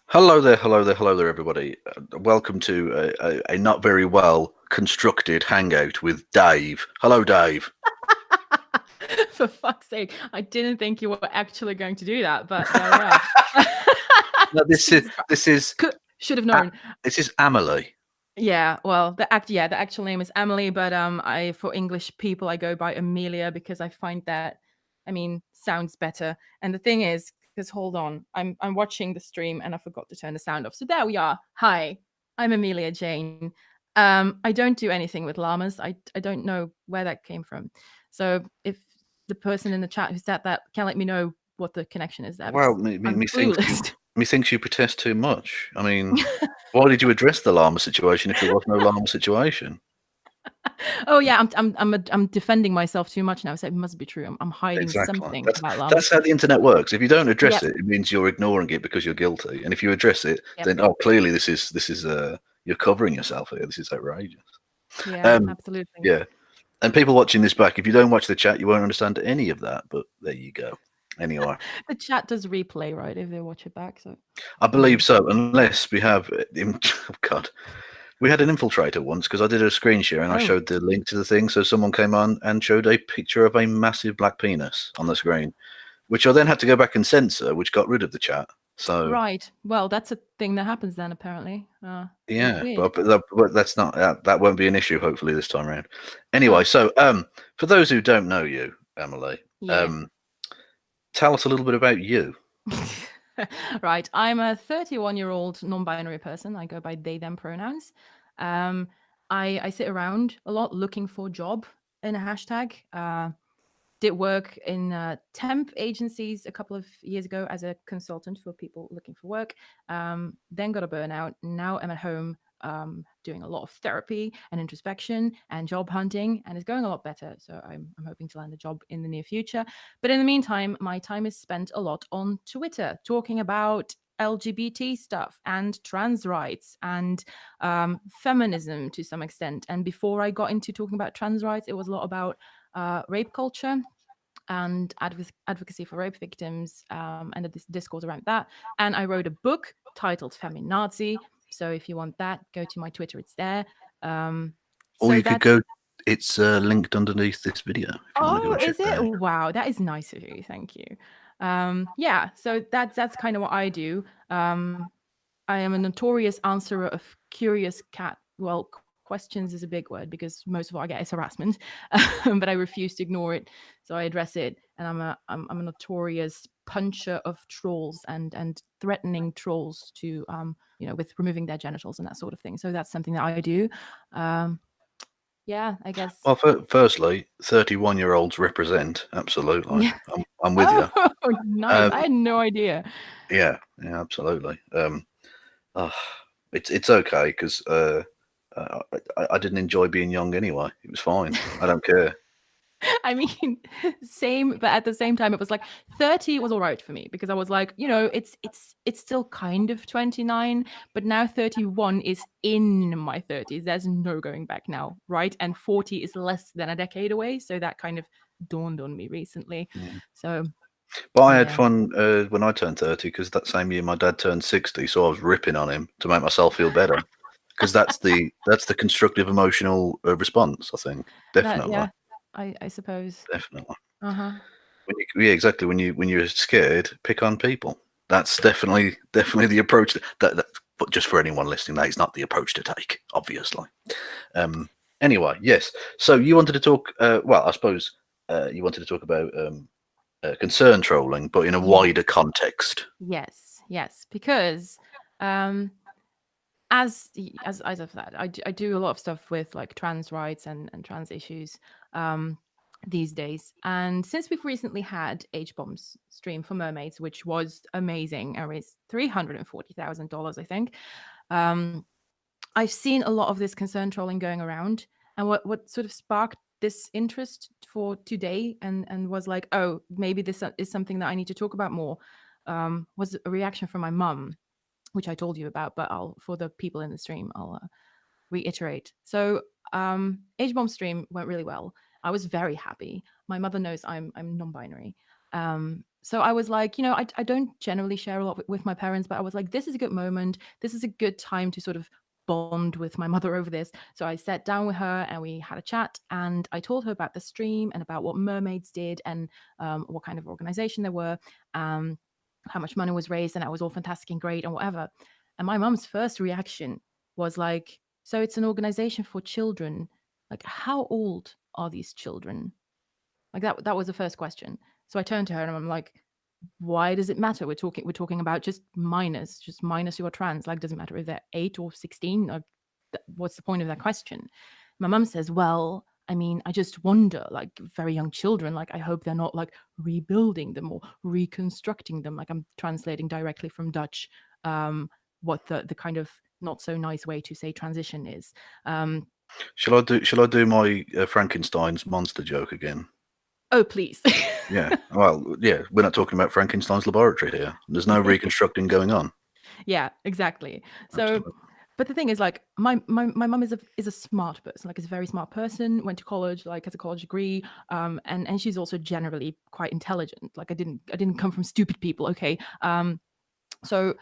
Hello there, hello there, hello there, everybody. Welcome to a not very well constructed hangout with Dave. Hello, Dave. For fuck's sake, I didn't think you were actually going to do that, but there we are. No, Jesus Christ. Should have known. this is Amelie. Yeah, well, the actual name is Emily, but I for English people I go by Amelia because I find that, sounds better. And the thing is, because hold on, I'm watching the stream and I forgot to turn the sound off. So there we are. Hi, I'm Amelia Jane. I don't do anything with llamas. I don't know where that came from. So if the person in the chat who said that can let me know what the connection is there, Well, because I'm clueless. me thinks you protest too much. I mean, why did you address the llama situation if there was no llama situation? Oh yeah, I'm defending myself too much now, so it must be true. I'm hiding Exactly. something That's about llamas. that's how the internet works. If you don't address Yep. it, it means you're ignoring it because you're guilty. And if you address it, Yep. then clearly this is you're covering yourself here. This is outrageous. Yeah, Um, absolutely. yeah. And people watching this back, if you don't watch the chat, you won't understand any of that. But there you go. Anyway, The chat does replay, right, if they watch it back. So I believe so, unless we have. Oh God, we had an infiltrator once because I did a screen share and I oh, showed the link to the thing. So someone came on and showed a picture of a massive black penis on the screen, which I then had to go back and censor, which got rid of the chat. So right. Well, that's a thing that happens then, apparently. yeah, Weird. but that's not that won't be an issue hopefully this time around. Oh, Anyway, so for those who don't know you, Emily, yeah. um, tell us a little bit about you. Right. I'm a 31-year-old non-binary person. I go by they them pronouns. Um, I sit around a lot looking for job in a hashtag. Did work in temp agencies a couple of years ago as a consultant for people looking for work. Then got a burnout. Now I'm at home doing a lot of therapy and introspection and job hunting, and it's going a lot better. So I'm hoping to land a job in the near future. But in the meantime, my time is spent a lot on Twitter talking about LGBT stuff and trans rights and feminism to some extent. And before I got into talking about trans rights, it was a lot about rape culture and advocacy for rape victims, and the discourse around that. And I wrote a book titled Feminazi. So if you want that, go to my Twitter, it's there. Um, Or so you could that go. It's linked underneath this video if you want to go Oh, and check is it? that out. Wow, that is nice of you. Thank you. Yeah, so that's kind of what I do. I am a notorious answerer of curious cat. Well, questions is a big word because most of what I get is harassment, but I refuse to ignore it, so I address it. And I'm a notorious puncher of trolls and threatening trolls to with removing their genitals and that sort of thing. So that's something that I do. Um, yeah, I guess. Well, firstly, 31-year-olds represent absolutely. Yeah. I'm with you. Oh, nice. Um, I had no idea. yeah, absolutely. Oh, it's okay because I didn't enjoy being young anyway. It was fine. I don't care. I mean, same, but at the same time, it was like 30 was all right for me because I was like, it's still kind of 29, but now 31 is in my 30s. There's no going back now, right? And 40 is less than a decade away, so that kind of dawned on me recently. Yeah. So But I had yeah. fun when I turned 30 because that same year my dad turned 60, so I was ripping on him to make myself feel better. Because that's the constructive emotional response. I think That definitely, yeah, I suppose. definitely. Uh-huh. Yeah, exactly. When you're scared, pick on people. That's definitely the approach. But just for anyone listening, that is not the approach to take. Obviously. Anyway, yes. So you wanted to talk. Well, I suppose you wanted to talk about concern trolling, but in a Yeah. wider context. Yes, because um as I've said, I do a lot of stuff with like trans rights and trans issues um, these days. And since we've recently had H bombs stream for Mermaids, which was amazing, and raised $340,000, I think. Um, I've seen a lot of this concern trolling going around, and what sort of sparked this interest for today and was like, oh, maybe this is something that I need to talk about more. Was a reaction from my mum, which I told you about, but I'll for the people in the stream, I'll reiterate. So H bomb stream went really well. I was very happy. My mother knows I'm non-binary, So I was like, I don't generally share a lot with my parents, but I was like, this is a good moment. This is a good time to sort of bond with my mother over this. So I sat down with her and we had a chat, and I told her about the stream and about what Mermaids did, and what kind of organization they were, um, how much money was raised, and that was all fantastic and great and whatever. And my mom's first reaction was like, so it's an organization for children. Like, how old are these children? Like that was the first question. So I turned to her and I'm like, why does it matter? We're talking about just minors who are trans. Like, doesn't matter if they're 8 or 16. Like, what's the point of that question? My mum says, well, I mean, I just wonder, like very young children, like I hope they're not like rebuilding them or reconstructing them. Like, I'm translating directly from Dutch, what the kind of not so nice way to say transition is. Um, Shall I do my Frankenstein's monster joke again? oh, please. Yeah. Well, yeah. We're not talking about Frankenstein's laboratory here. There's no reconstructing going on. Yeah, exactly. So, Absolutely. but the thing is, like, my mum is a smart person, like, is a very smart person. Went to college, like, has a college degree, and she's also generally quite intelligent. Like, I didn't come from stupid people. Okay, so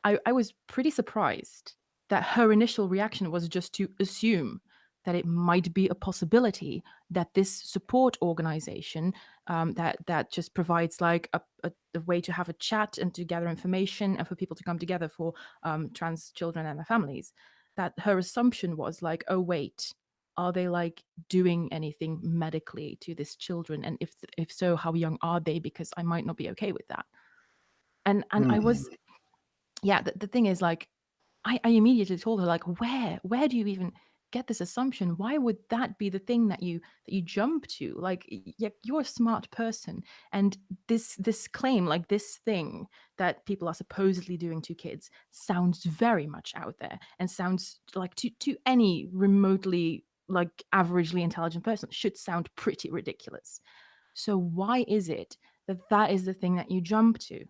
I was pretty surprised that her initial reaction was just to assume that it might be a possibility that this support organization, that just provides like a way to have a chat and to gather information and for people to come together for trans children and their families, that her assumption was like, oh wait, are they like doing anything medically to these children, and if so, how young are they, because I might not be okay with that. And I Hmm. was, yeah, the thing is, like, I immediately told her, like, where do you even get this assumption? Why would that be the thing that you jump to? Like, yeah, you're a smart person, and this claim, like this thing that people are supposedly doing to kids, sounds very much out there and sounds like to any remotely like averagely intelligent person should sound pretty ridiculous. So why is it that that is the thing that you jump to?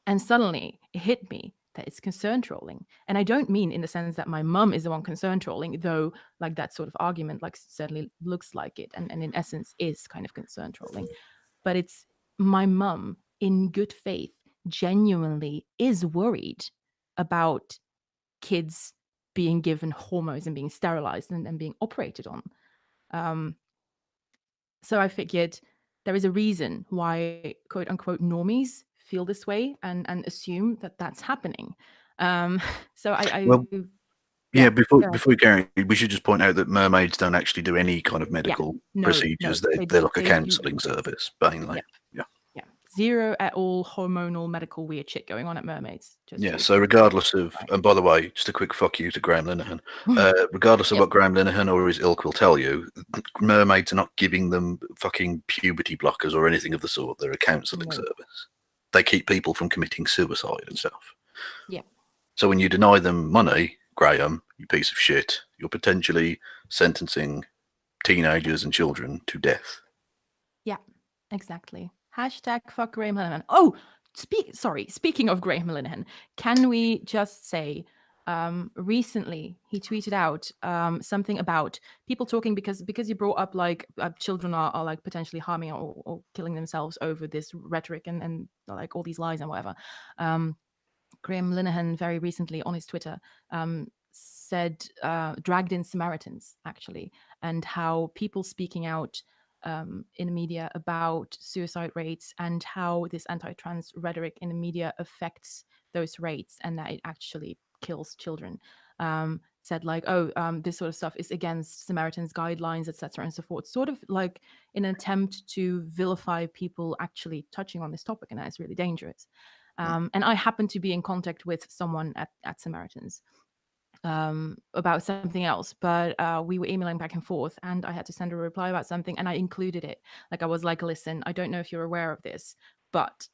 And suddenly it hit me that it's concern trolling. And I don't mean in the sense that my mum is the one concern trolling, though like that sort of argument like certainly looks like it, and in essence is kind of concern trolling. But it's my mum in good faith genuinely is worried about kids being given hormones and being sterilized and being operated on. Um, so I figured there is a reason why quote unquote normies feel this way and assume that that's happening. Um, so Well, yeah, yeah. Before go ahead. before we carry, we should just point out that mermaids don't actually do any kind of Yeah, medical no, procedures. They're like a they do. counselling service, mainly. Yeah, Yeah. yeah, zero at all hormonal medical weird shit going on at Mermaids. Just Yeah, to so regardless of, clarify. and by the way, just a quick fuck you to Graham Linehan. Regardless of Yep. what Graham Linehan or his ilk will tell you, mermaids are not giving them fucking puberty blockers or anything of the sort. They're a counselling No. service. They keep people from committing suicide and stuff. Yep. So when you deny them money, Graham, you piece of shit, you're potentially sentencing teenagers and children to death. Yeah, exactly. Hashtag fuck Graham Linehan. Oh, speaking of Graham Linehan, can we just say, recently he tweeted out something about people talking, because you brought up like children are like potentially harming or killing themselves over this rhetoric and like all these lies and whatever. Um, Graham Linehan very recently on his Twitter said, dragged in Samaritans actually, and how people speaking out in the media about suicide rates and how this anti-trans rhetoric in the media affects those rates and that it actually kills children. Said like, oh, this sort of stuff is against Samaritans guidelines, etc., and so forth. Sort of like in an attempt to vilify people actually touching on this topic, and that is really dangerous. And I happened to be in contact with someone at Samaritans about something else, but we were emailing back and forth, and I had to send a reply about something, and I included it. Like, I was like, listen, I don't know if you're aware of this, but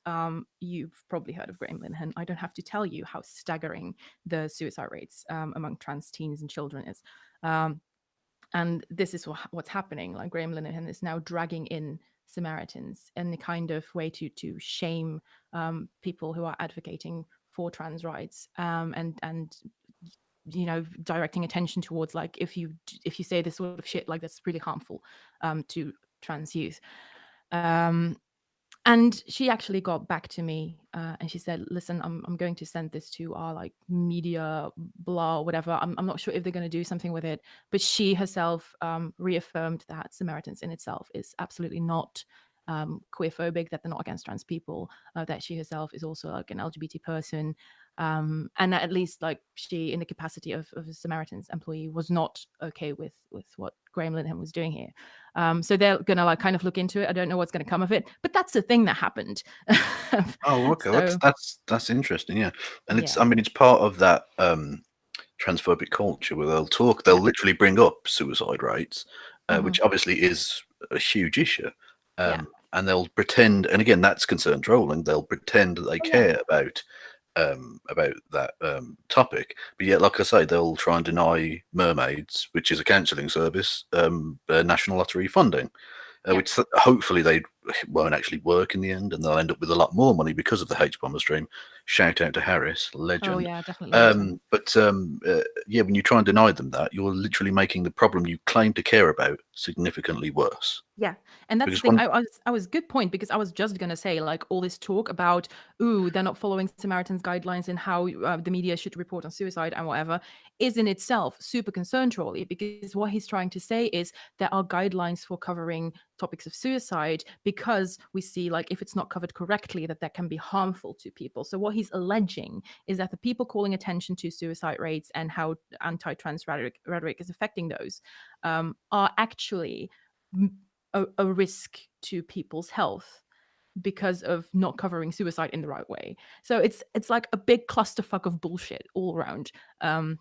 you've probably heard of Graham Linehan. I don't have to tell you how staggering the suicide rates among trans teens and children is. And this is what's happening. Like, Graham Linehan is now dragging in Samaritans in the kind of way to shame people who are advocating for trans rights, and directing attention towards like, if you say this sort of shit, like that's really harmful to trans youth. Um, And she actually got back to me, and she said, "Listen, I'm going to send this to our like media, blah, whatever. I'm not sure if they're going to do something with it." But she herself reaffirmed that Samaritans in itself is absolutely not queerphobic, that they're not against trans people, that she herself is also like an LGBT person, and that at least like she, in the capacity of a Samaritans employee, was not okay with what Graham Linehan was doing here. So they're gonna like kind of look into it. I don't know what's gonna come of it, but that's the thing that happened. Oh, okay. So That's interesting. Yeah, and it's, yeah, I mean, it's part of that transphobic culture where they'll yeah, literally bring up suicide rates, hmm, which obviously is a huge issue, yeah, and they'll pretend, and again, that's concern trolling. They'll pretend that they oh yeah, care about that topic, but yet, like I say, they'll try and deny Mermaids, which is a counselling service, National Lottery funding, yeah. which hopefully they won't actually work in the end, and they'll end up with a lot more money because of the H bomber stream. Shout out to Harris, Oh legend. yeah, definitely legend. Yeah, when you try and deny them that, you're literally making the problem you claim to care about significantly worse. Yeah, and that's the Because thing. one, I was good point, because I was just gonna say like all this talk about, ooh, they're not following Samaritans guidelines and how the media should report on suicide and whatever, is in itself super concern trolly, because what he's trying to say is there are guidelines for covering topics of suicide, because we see like if it's not covered correctly that can be harmful to people. So what he's alleging is that the people calling attention to suicide rates and how anti-trans rhetoric is affecting those are actually a risk to people's health because of not covering suicide in the right way. So it's like a big clusterfuck of bullshit all around. Um,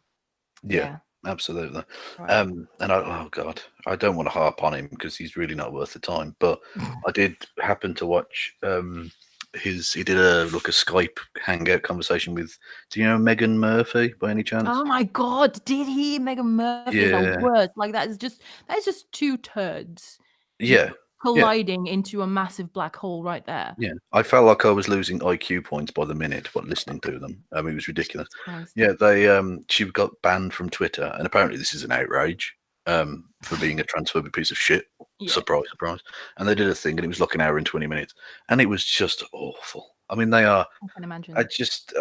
yeah, yeah, absolutely. right. And oh god, I don't want to harp on him because he's really not worth the time. But I did happen to watch he did a Skype hangout conversation with, do you know Megan Murphy by any chance? Oh my god, did he? Megan Murphy is the Yeah, worst. Like that is just two turds yeah, yeah. colliding into a massive black hole right there. Yeah, I felt like I was losing IQ points by the minute, but listening to them, it was ridiculous. Jesus Christ. Yeah, they she got banned from Twitter, and apparently this is an outrage for being a transphobic piece of shit. Yeah, Surprise, surprise. And they did a thing, and it was like an hour and 20 minutes, and it was just awful. I mean, they are. I can I imagine. just,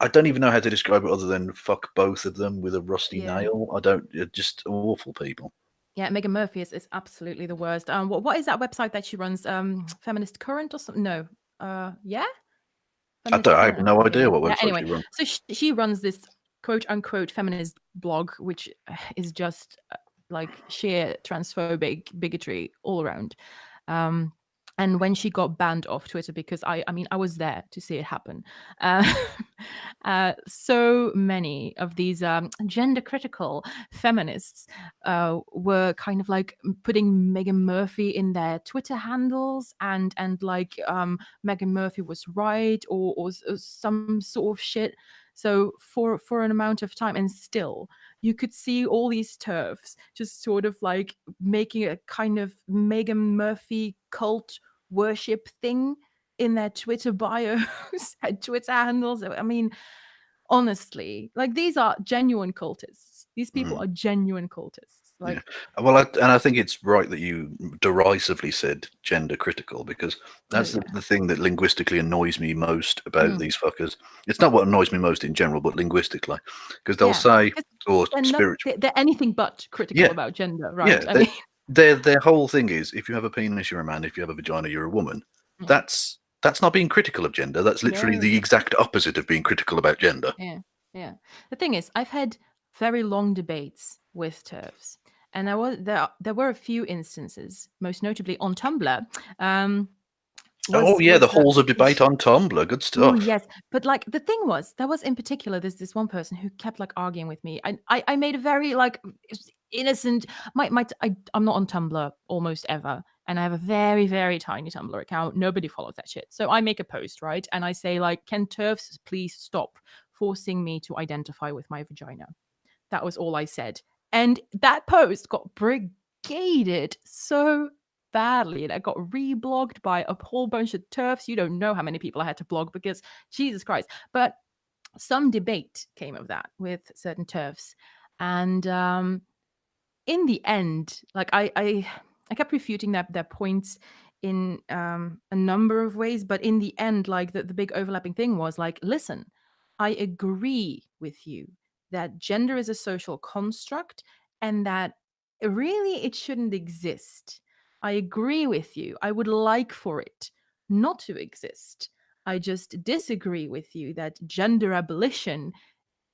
I don't even know how to describe it other than fuck both of them with a rusty Yeah. nail. I don't, just awful people. Yeah, Megan Murphy is absolutely the worst. What is that website that she runs? Feminist Current or something? No. Yeah, Feminist I Current. have I no can't idea remember. what Yeah. website Anyway, she runs. so she runs this quote unquote feminist blog, which is just like sheer transphobic bigotry all around. Um, and when she got banned off Twitter, because I mean, I was there to see it happen. Uh, so many of these gender critical feminists were kind of like putting Megan Murphy in their Twitter handles, and like Megan Murphy was right, or some sort of shit. So for an amount of time, and still you could see all these turfs just sort of like making a kind of Megan Murphy cult worship thing in their Twitter bios and Twitter handles. I mean, honestly, like these are genuine cultists. These people Mm. are genuine cultists. Yeah. Like, Well, and I think it's right that you derisively said gender critical, because oh that's yeah. the thing that linguistically annoys me most about Mm, these fuckers. It's not what annoys me most in general, but linguistically, because they'll yeah. say, 'Cause or they're not spiritual. they're anything but critical Yeah, about gender, right? yeah. I mean, Their whole thing is, if you have a penis, you're a man. If you have a vagina, you're a woman. yeah. That's not being critical of gender. That's literally No. the exact opposite of being critical about gender. Yeah. Yeah. The thing is, I've had very long debates with TERFs. And there were a few instances, most notably on Tumblr, um, Oh yeah, was the halls of debate on Tumblr. Good oh stuff. yes, but like the thing was, there was in particular this one person who kept like arguing with me. I made a very like innocent. I'm not on Tumblr almost ever, and I have a very tiny Tumblr account. Nobody follows that shit. So I make a post, right, and I say like, can TERFs please stop forcing me to identify with my vagina? That was all I said. And that post got brigaded so badly. And I got reblogged by a whole bunch of turfs. You don't know how many people I had to blog, because Jesus Christ. But some debate came of that with certain turfs. And in the end, like I kept refuting their points in a number of ways, but in the end, like the big overlapping thing was like, listen, I agree with you that gender is a social construct and that really it shouldn't exist. I agree with you. I would like for it not to exist. I just disagree with you that gender abolition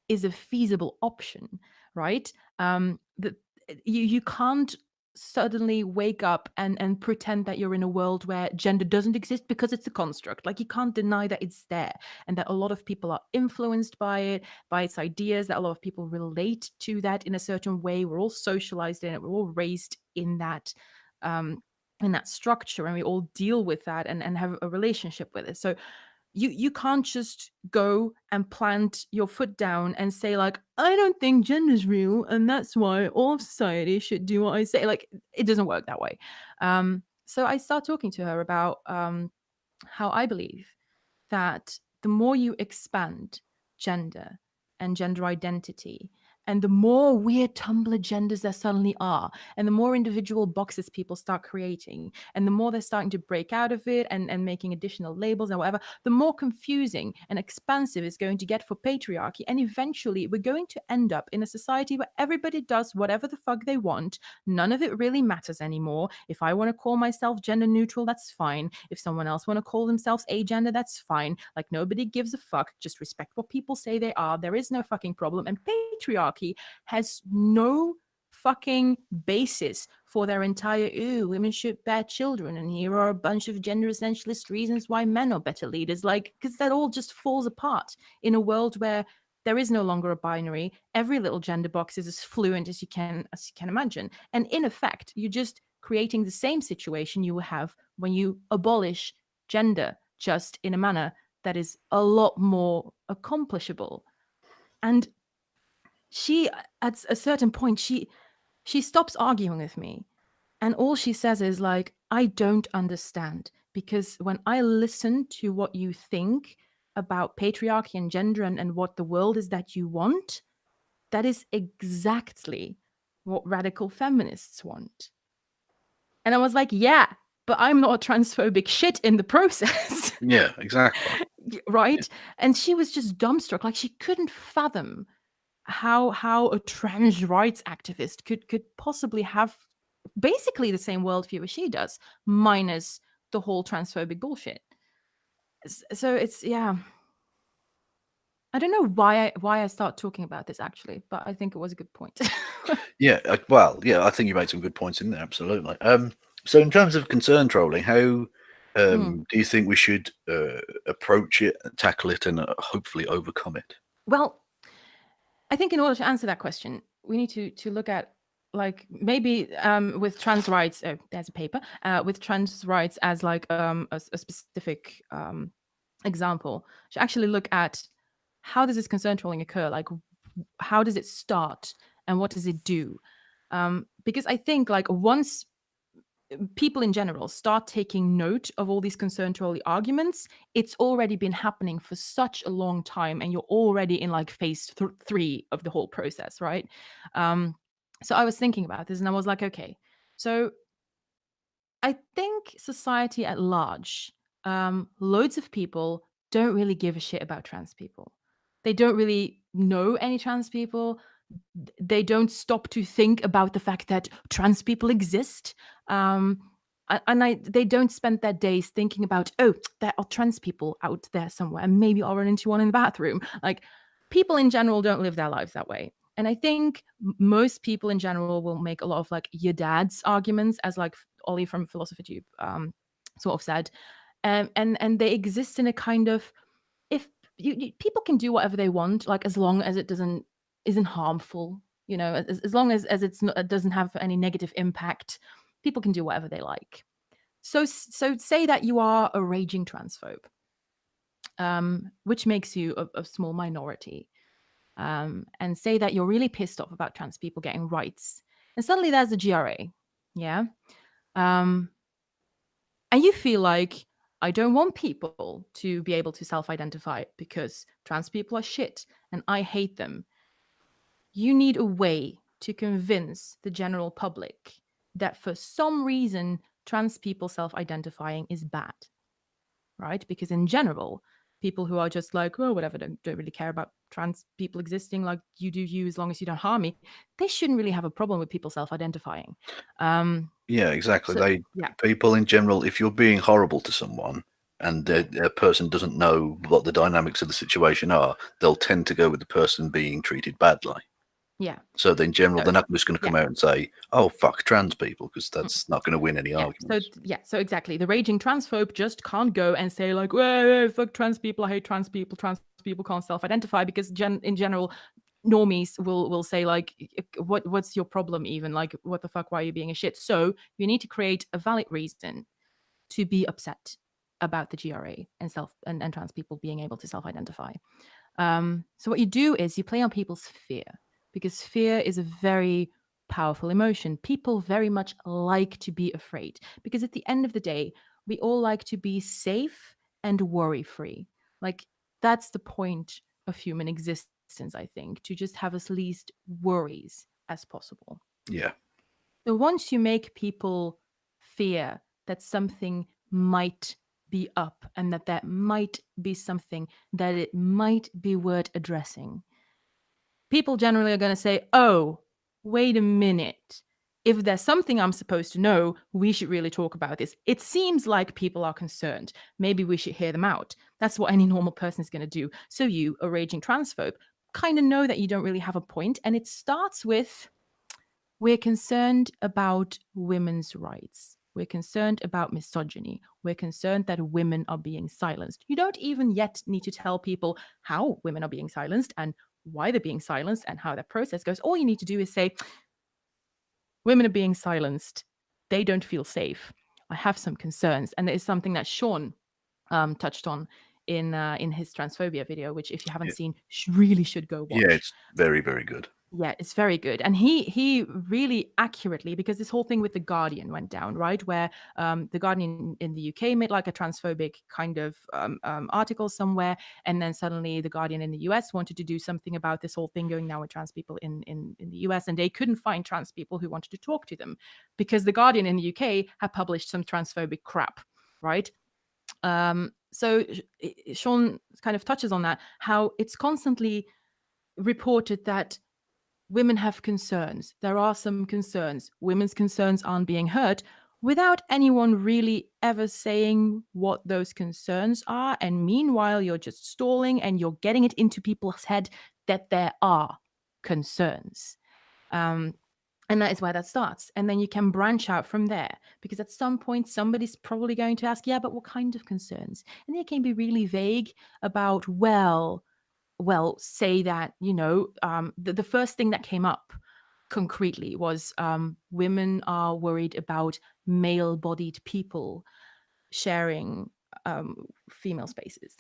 is a feasible option, right? That you can't suddenly wake up and pretend that you're in a world where gender doesn't exist because it's a construct. Like you can't deny that it's there and that a lot of people are influenced by it, by its ideas, that a lot of people relate to that in a certain way. We're all socialized in it, we're all raised um in that structure, and we all deal with that and have a relationship with it. So you can't just go and plant your foot down and say like, I don't think gender's real and that's why all of society should do what I say. Like it doesn't work that way. So I start talking to her about how I believe that the more you expand gender and gender identity, and the more weird Tumblr genders there suddenly are, and the more individual boxes people start creating, and the more they're starting to break out of it and making additional labels and whatever, the more confusing and expansive it's going to get for patriarchy. And eventually, we're going to end up in a society where everybody does whatever the fuck they want. None of it really matters anymore. If I want to call myself gender neutral, that's fine. If someone else want to call themselves agender, that's fine. Like nobody gives a fuck. Just respect what people say they are. There is no fucking problem. And patriarchy has no fucking basis for their entire women should bear children and here are a bunch of gender essentialist reasons why men are better leaders, like because that all just falls apart in a world where there is no longer a binary. Every little gender box is as fluent as you can imagine, and in effect you're just creating the same situation you will have when you abolish gender, just in a manner that is a lot more accomplishable. And she, at a certain point, she stops arguing with me, and all she says is like, I don't understand, because when I listen to what you think about patriarchy and gender and what the world is that you want, that is exactly what radical feminists want. And I was like, yeah, but I'm not a transphobic shit in the process. Yeah, exactly. Right? And she was just dumbstruck. Like she couldn't fathom how a trans rights activist could possibly have basically the same worldview as she does, minus the whole transphobic bullshit. So it's, yeah. I don't know why I start talking about this actually, but I think it was a good point. Yeah, well, yeah, I think you made some good points in there. Absolutely. So in terms of concern trolling, how do you think we should approach it, tackle it, and hopefully overcome it? Well, I think in order to answer that question, we need to look at like maybe with trans rights. There's a paper with trans rights as like a specific example. To actually look at how does this concern trolling occur? Like, how does it start and what does it do? Because I think like once people in general start taking note of all these concern trolley arguments, it's already been happening for such a long time, and you're already in like phase 3 of the whole process, right? So I was thinking about this, and I was like, okay, so I think society at large, loads of people don't really give a shit about trans people. They don't really know any trans people. They don't stop to think about the fact that trans people exist. Um, they don't spend their days thinking about, oh, there are trans people out there somewhere, and maybe I'll run into one in the bathroom. Like, people in general don't live their lives that way. And I think most people in general will make a lot of like your dad's arguments, as like Ollie from Philosopher Tube sort of said, and they exist in a kind of, if people can do whatever they want, like as long as it isn't harmful, as long as it doesn't have any negative impact, people can do whatever they like. So say that you are a raging transphobe, which makes you a small minority, and say that you're really pissed off about trans people getting rights, and suddenly there's the GRA, yeah, um, and you feel like, I don't want people to be able to self-identify because trans people are shit and I hate them. You need a way to convince the general public that for some reason trans people self-identifying is bad, right? Because in general, people who are just like, oh, whatever, don't really care about trans people existing, like you do you as long as you don't harm me, they shouldn't really have a problem with people self-identifying. Yeah, exactly. So They yeah, people in general, if you're being horrible to someone and yeah, a person doesn't know what the dynamics of the situation are, they'll tend to go with the person being treated badly. yeah. So in general, So they're not just going to yeah. come out and say, "Oh, fuck trans people," because that's not going to win any Yeah. arguments. So exactly. The raging transphobe just can't go and say like, "Whoa, fuck trans people, I hate trans people. Trans people can't self-identify," because in general, normies will say like, what's your problem even? Like, what the fuck? Why are you being a shit? So you need to create a valid reason to be upset about the GRA and and trans people being able to self-identify. So what you do is you play on people's fear, because fear is a very powerful emotion. People very much like to be afraid, because at the end of the day, we all like to be safe and worry free. Like, that's the point of human existence, I think, to just have as least worries as possible. Yeah, So once you make people fear that something might be up and that that might be something that it might be worth addressing, people generally are going to say, oh, wait a minute. If there's something I'm supposed to know, we should really talk about this. It seems like people are concerned. Maybe we should hear them out. That's what any normal person is going to do. So you, a raging transphobe, kind of know that you don't really have a point, and it starts with, we're concerned about women's rights. We're concerned about misogyny. We're concerned that women are being silenced. You don't even yet need to tell people how women are being silenced and why they're being silenced and how that process goes. All you need to do is say, women are being silenced. They don't feel safe. I have some concerns. And it is something that Sean touched on in his transphobia video, which if you haven't yeah, seen, really should go yeah. watch. It's very, very good. Yeah, it's very good. And he really accurately, because this whole thing with The Guardian went down, right? Where The Guardian in the UK made like a transphobic kind of article somewhere. And then suddenly The Guardian in the US wanted to do something about this whole thing going down with trans people in the US. And they couldn't find trans people who wanted to talk to them, because The Guardian in the UK had published some transphobic crap, right? So Sean kind of touches on that, how it's constantly reported that women have concerns. There are some concerns. Women's concerns aren't being heard, without anyone really ever saying what those concerns are. And meanwhile, you're just stalling and you're getting it into people's head that there are concerns. Um, and that is where that starts. And then you can branch out from there, because at some point, somebody's probably going to ask, yeah, but what kind of concerns? And they can be really vague about, well, say that, the first thing that came up concretely was, women are worried about male bodied people sharing female spaces,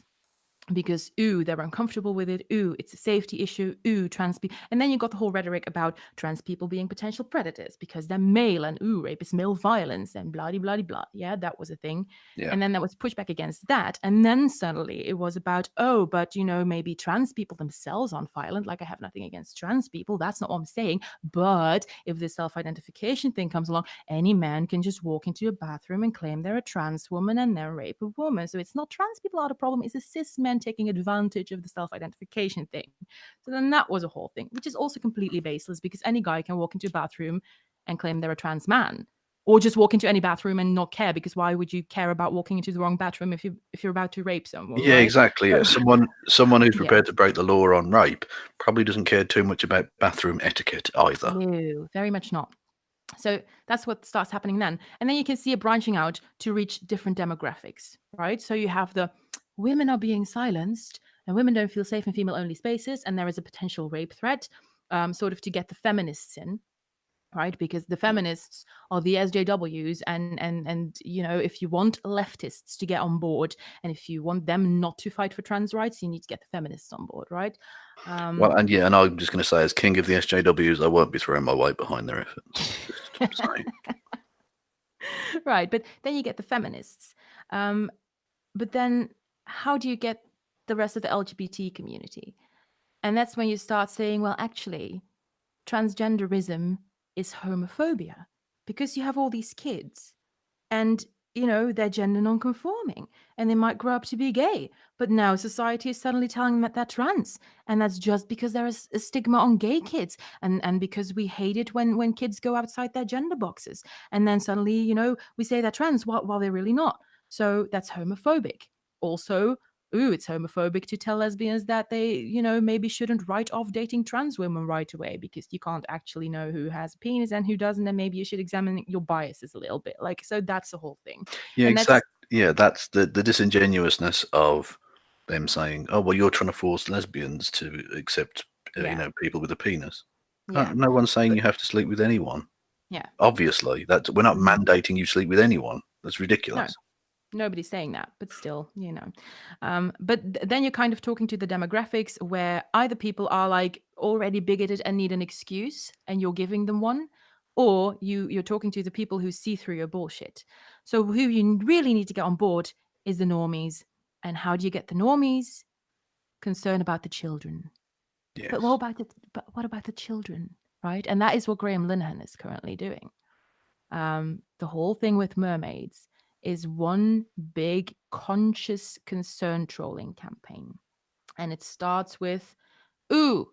because ooh, they're uncomfortable with it, ooh, it's a safety issue, ooh, trans people. And then you got the whole rhetoric about trans people being potential predators because they're male, and ooh, rape is male violence, and blah blah blah blah. Yeah, that was a thing. Yeah. And then there was pushback against that, and then suddenly it was about, oh, but maybe trans people themselves aren't violent. Like, I have nothing against trans people, that's not what I'm saying, but if this self-identification thing comes along, any man can just walk into a bathroom and claim they're a trans woman and then rape a woman. So it's not trans people are the problem, it's a cis men taking advantage of the self-identification thing. So then that was a whole thing, which is also completely baseless, because any guy can walk into a bathroom and claim they're a trans man, or just walk into any bathroom and not care, because why would you care about walking into the wrong bathroom if you're about to rape someone, Yeah, right? exactly. Yeah. So, Someone who's yeah. prepared to break the law on rape probably doesn't care too much about bathroom etiquette either. No, very much not. So that's what starts happening then. And then you can see it branching out to reach different demographics, right? So you have the women are being silenced and women don't feel safe in female only spaces, and there is a potential rape threat, sort of to get the feminists in, right? Because the feminists are the SJWs, and if you want leftists to get on board, and if you want them not to fight for trans rights, you need to get the feminists on board, right? Well, and yeah, and I'm just going to say, as king of the SJWs, I won't be throwing my weight behind their efforts. Just saying. Right, but then you get the feminists. But then how do you get the rest of the LGBT community? And that's when you start saying, well, actually, transgenderism is homophobia, because you have all these kids and they're gender non-conforming, and they might grow up to be gay, but now society is suddenly telling them that they're trans, and that's just because there is a stigma on gay kids, and because we hate it when kids go outside their gender boxes, and then suddenly we say they're trans while they're really not. So that's homophobic. Also, ooh, it's homophobic to tell lesbians that they, maybe shouldn't write off dating trans women right away because you can't actually know who has a penis and who doesn't, and maybe you should examine your biases a little bit. Like, so that's the whole thing. Yeah, And that's, Yeah, that's the disingenuousness of them saying, "Oh, well, you're trying to force lesbians to accept, yeah, people with a penis." yeah, No one's saying but you have to sleep with anyone. yeah. Obviously, we're not Mhm. mandating you sleep with anyone. That's No, ridiculous. nobody's saying that, but still, but then you're kind of talking to the demographics where either people are like already bigoted and need an excuse and you're giving them one, or you're talking to the people who see through your bullshit. So who you really need to get on board is the normies. And how do you get the normies? Concern about the children. But Yes. what about the children, right? And that is what Graham Linehan is currently doing. The whole thing with mermaids is one big conscious concern trolling campaign. And it starts with, ooh,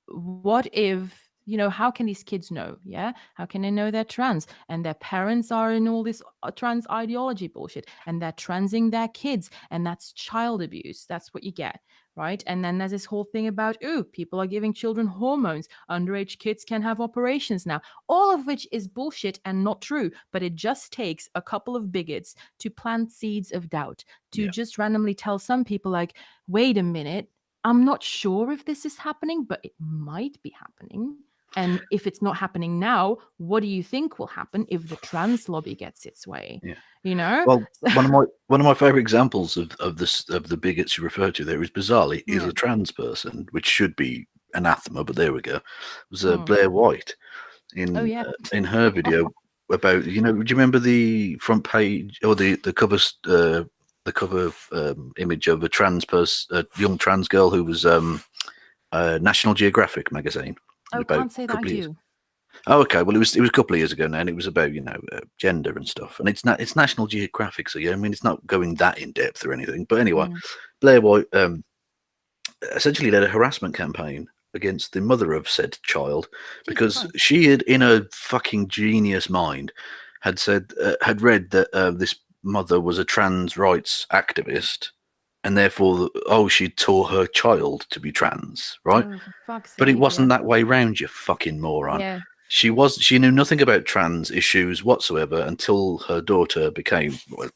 what if, how can these kids know? Yeah. How can they know they're trans? And their parents are in all this trans ideology bullshit, and they're transing their kids. And that's child abuse. That's what you get. Right. And then there's this whole thing about, ooh, people are giving children hormones. Underage kids can have operations now. All of which is bullshit and not true. But it just takes a couple of bigots to plant seeds of doubt, to Yeah. just randomly tell some people, like, wait a minute, I'm not sure if this is happening, but it might be happening. And if it's not happening now, what do you think will happen if the trans lobby gets its way? Yeah. You know? Well, one of my favorite examples of this of the bigots you refer to there is bizarrely is Yeah. a trans person, which should be anathema, but there we go. It was Mm. Blair White Oh yeah. in her video about, do you remember the front page or the cover image of a trans person, a young trans girl who was National Geographic magazine Oh, about can't a say that I couple of years. do. Oh, okay. Well, it was a couple of years ago now, and it was about gender and stuff. And it's National Geographic, so yeah, I mean it's not going that in depth or anything. But anyway, Mm. Blair White essentially led a harassment campaign against the mother of said child Jesus because Christ. she had, in a fucking genius mind, had read that this mother was a trans rights activist, and therefore, she taught her child to be trans, right? Oh, for fuck's But it sake, yeah. wasn't that way round, you fucking moron. Yeah. She knew nothing about trans issues whatsoever until her daughter became like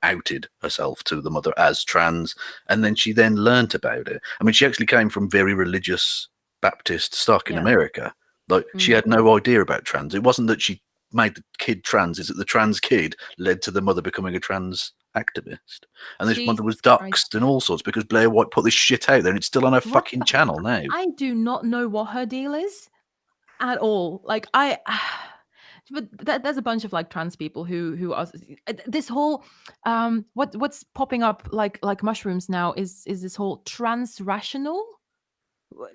outed herself to the mother as trans, and then she learnt about it. I mean, she actually came from very religious Baptist stock in Yeah. America. Like, she Mm. had no idea about trans. It wasn't that she made the kid trans, it's that the trans kid led to the mother becoming a trans activist. And this mother was Jesus Christ. doxxed and all sorts because Blair White put this shit out there, and it's still on her What fucking the channel now. I do not know what her deal is at all. Like, I but there's a bunch of like trans people who are this whole what's popping up like mushrooms now is this whole trans-rational,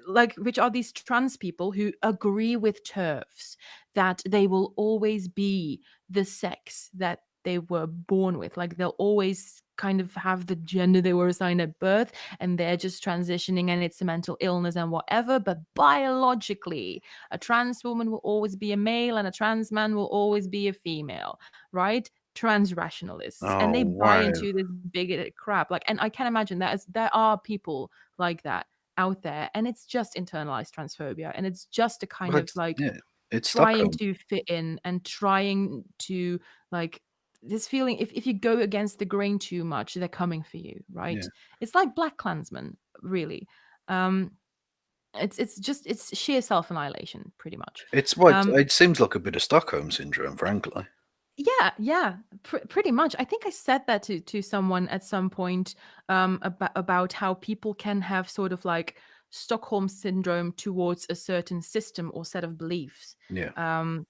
like, which are these trans people who agree with TERFs that they will always be the sex that they were born with. Like, they'll always kind of have the gender they were assigned at birth, and they're just transitioning, and it's a mental illness and whatever. But biologically, a trans woman will always be a male, and a trans man will always be a female, right? Trans rationalists, and Oh they buy wow! into this bigoted crap. Like, and I can imagine that there are people like that out there, and it's just internalized transphobia, and it's just a kind Well, of like it's trying Stockholm. to fit in and trying to, like, this feeling, if you go against the grain too much, they're coming for you, Yeah, right? It's like Black Klansmen, really. um it's sheer self-annihilation, pretty much. it's what um it seems like, a bit of Stockholm syndrome, frankly. Yeah, yeah, pretty much. I think I said that to someone at some point, about how people can have sort of like Stockholm syndrome towards a certain system or set of beliefs. Yeah. Um,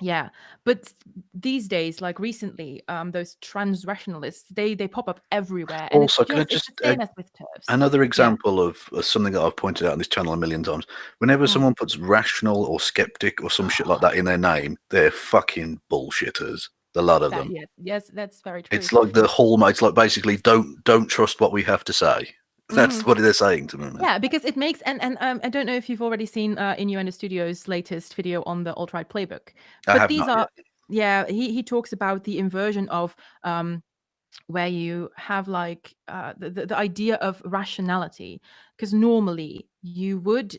yeah, but these days, like recently, those trans rationalists, they pop up everywhere, and Also, can I it's the just same as with TERFs. another Yeah. example of something that I've pointed out on this channel a million times? Whenever Mm. someone puts rational or skeptic or some shit like that in their name, they're fucking bullshitters. A lot of That them. yeah, yes, that's very true. It's like the hallmark. It's like basically don't trust what we have to say. That's Mhm. what they're saying to me. Yeah, because it makes and I don't know if you've already seen Innuendo Studios' latest video on the alt-right playbook, I but have these not are yet. yeah, he talks about the inversion of where you have like the idea of rationality, because normally you would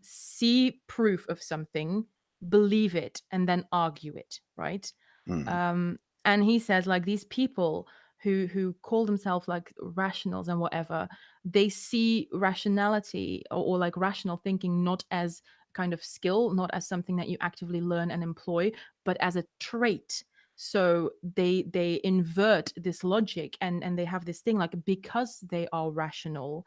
see proof of something, believe it, and then argue it, right? Mm, And he says like these people who call themselves like rationals and whatever, they see rationality or like rational thinking not as kind of skill, not as something that you actively learn and employ, but as a trait. So they invert this logic, and they have this thing like, because they are rational,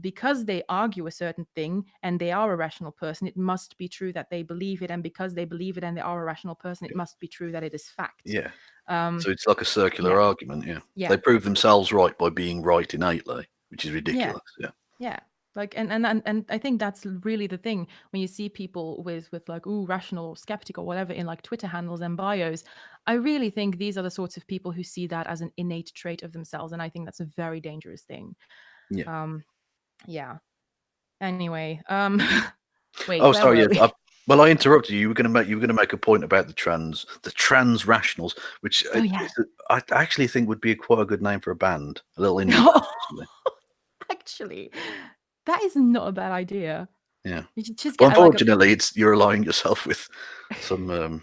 because they argue a certain thing and they are a rational person, it must be true that they believe it, and because they believe it and they are a rational person, it must be true that it is fact. yeah. um So it's like a circular yeah, argument. Yeah. yeah, They prove themselves right by being right innately, which is yeah, ridiculous. Yeah. yeah. Like and I think that's really the thing when you see people with like, ooh, rational or skeptic or whatever in like Twitter handles and bios. I really think these are the sorts of people who see that as an innate trait of themselves, and I think that's a very dangerous thing. Yeah. um yeah. Anyway, wait, Oh, where sorry. were Yes. we? Well, I interrupted you. You were going to make a point about the trans rationals, which Oh yeah. I actually think would be quite a good name for a band, a little indie band or something. Actually, that is not a bad idea. Yeah. You should just But get like a unfortunately, you're aligning yourself with some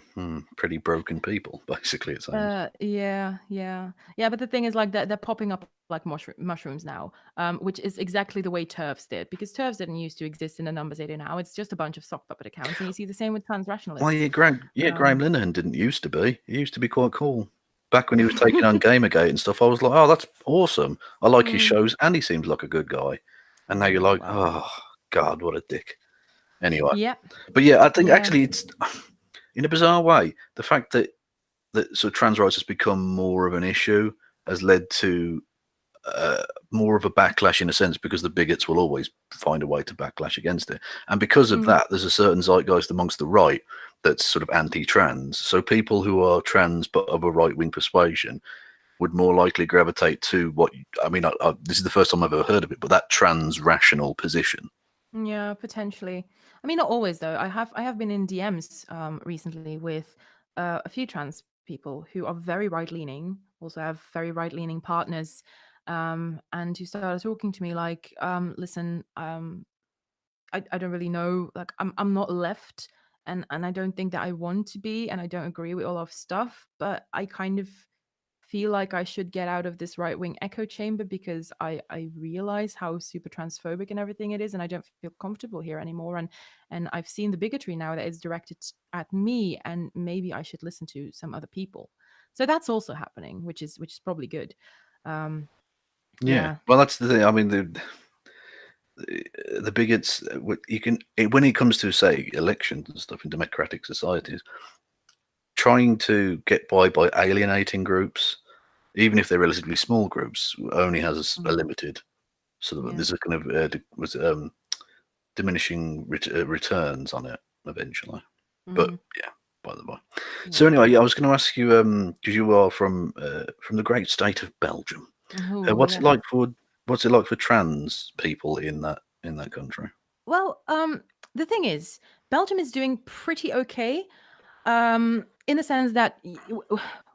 pretty broken people. Basically, it sounds. yeah, yeah, yeah. But the thing is, like, they're popping up like mushrooms now, which is exactly the way TERFs did, because TERFs didn't used to exist in the numbers they do now. It's just a bunch of sock puppet accounts, and you see the same with Well, trans-rationalists. yeah, Graham Um, Linehan didn't used to be. He used to be quite cool. Back when he was taking on Gamergate and stuff, I was like, oh, that's awesome. I like his mm, shows, and he seems like a good guy. And now you're like, well, oh, God, what a dick. Anyway. yeah, But yeah, I think yeah, actually it's, in a bizarre way, the fact that so trans rights has become more of an issue has led to uh, more of a backlash in a sense, because the bigots will always find a way to backlash against it. And because of mm, that, there's a certain zeitgeist amongst the right that's sort of anti-trans. So people who are trans but of a right-wing persuasion would more likely gravitate to what I mean. This is the first time I've ever heard of it, but that trans-rational position. yeah, potentially. I mean, not always though. I have been in DMs recently with a few trans people who are very right leaning, also have very right leaning partners, and who started talking to me like, listen, I don't really know, like, I'm not left, and I don't think that I want to be, and I don't agree with all of stuff, but I kind of feel like I should get out of this right wing echo chamber, because I realize how super transphobic and everything it is, and I don't feel comfortable here anymore, and I've seen the bigotry now that is directed at me, and maybe I should listen to some other people. So that's also happening, which is probably good. Um, Yeah, yeah. well, that's the thing. I mean, the bigots. You can when it comes to say elections and stuff in democratic societies, trying to get by alienating groups, even if they're relatively small groups, only has a Mm, limited sort of. yeah. There's a kind of diminishing returns on it eventually. But Hmm. yeah, by the by. So Yeah. anyway, yeah, I was going to ask you, because you are from the great state of Belgium. Oh What's it yeah. like for trans people in that country? Well, the thing is, Belgium is doing pretty okay, in the sense that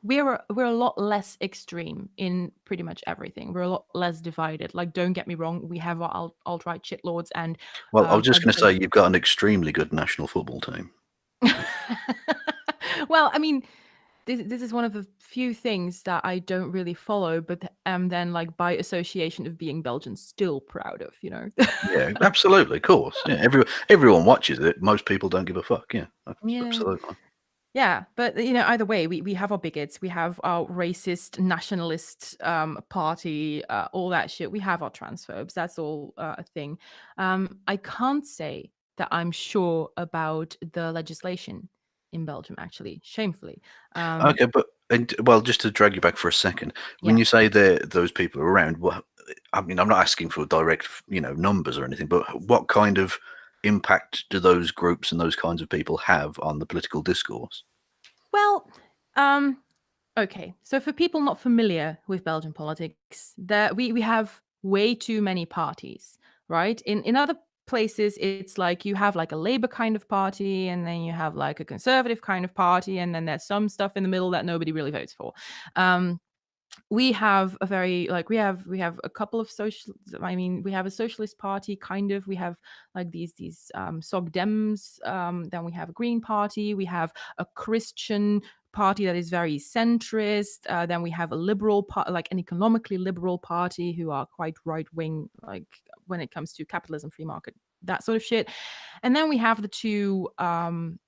we're a lot less extreme in pretty much everything. We're a lot less divided. Like, don't get me wrong, we have our alt-right shitlords and Well, I was a just going to say you've got an extremely good national football team. well, I mean, this is one of the few things that I don't really follow, but am then, like, by association of being Belgian, still proud of, you know? Yeah, absolutely, of course. Yeah, everyone watches it. Most people don't give a fuck. Yeah, Yeah. absolutely. Yeah, but either way, we have our bigots, we have our racist nationalist party, all that shit. We have our transphobes. That's all a thing. I can't say that I'm sure about the legislation in Belgium, actually, shamefully. Um, Okay, but well, just to drag you back for a second, when yeah. you say those people are around, what I mean, I'm not asking for direct, numbers or anything, but what kind of impact do those groups and those kinds of people have on the political discourse? Well, um, Okay, so for people not familiar with Belgian politics, there we have way too many parties, right? In other places, it's like you have like a Labour kind of party, and then you have like a Conservative kind of party, and then there's some stuff in the middle that nobody really votes for. Um, we have a very like we have a couple of social, I mean, we have a socialist party kind of, we have like these sog dems, then we have a green party, we have a Christian party that is very centrist, then we have a liberal like an economically liberal party who are quite right wing, like when it comes to capitalism, free market, that sort of shit. And then we have the two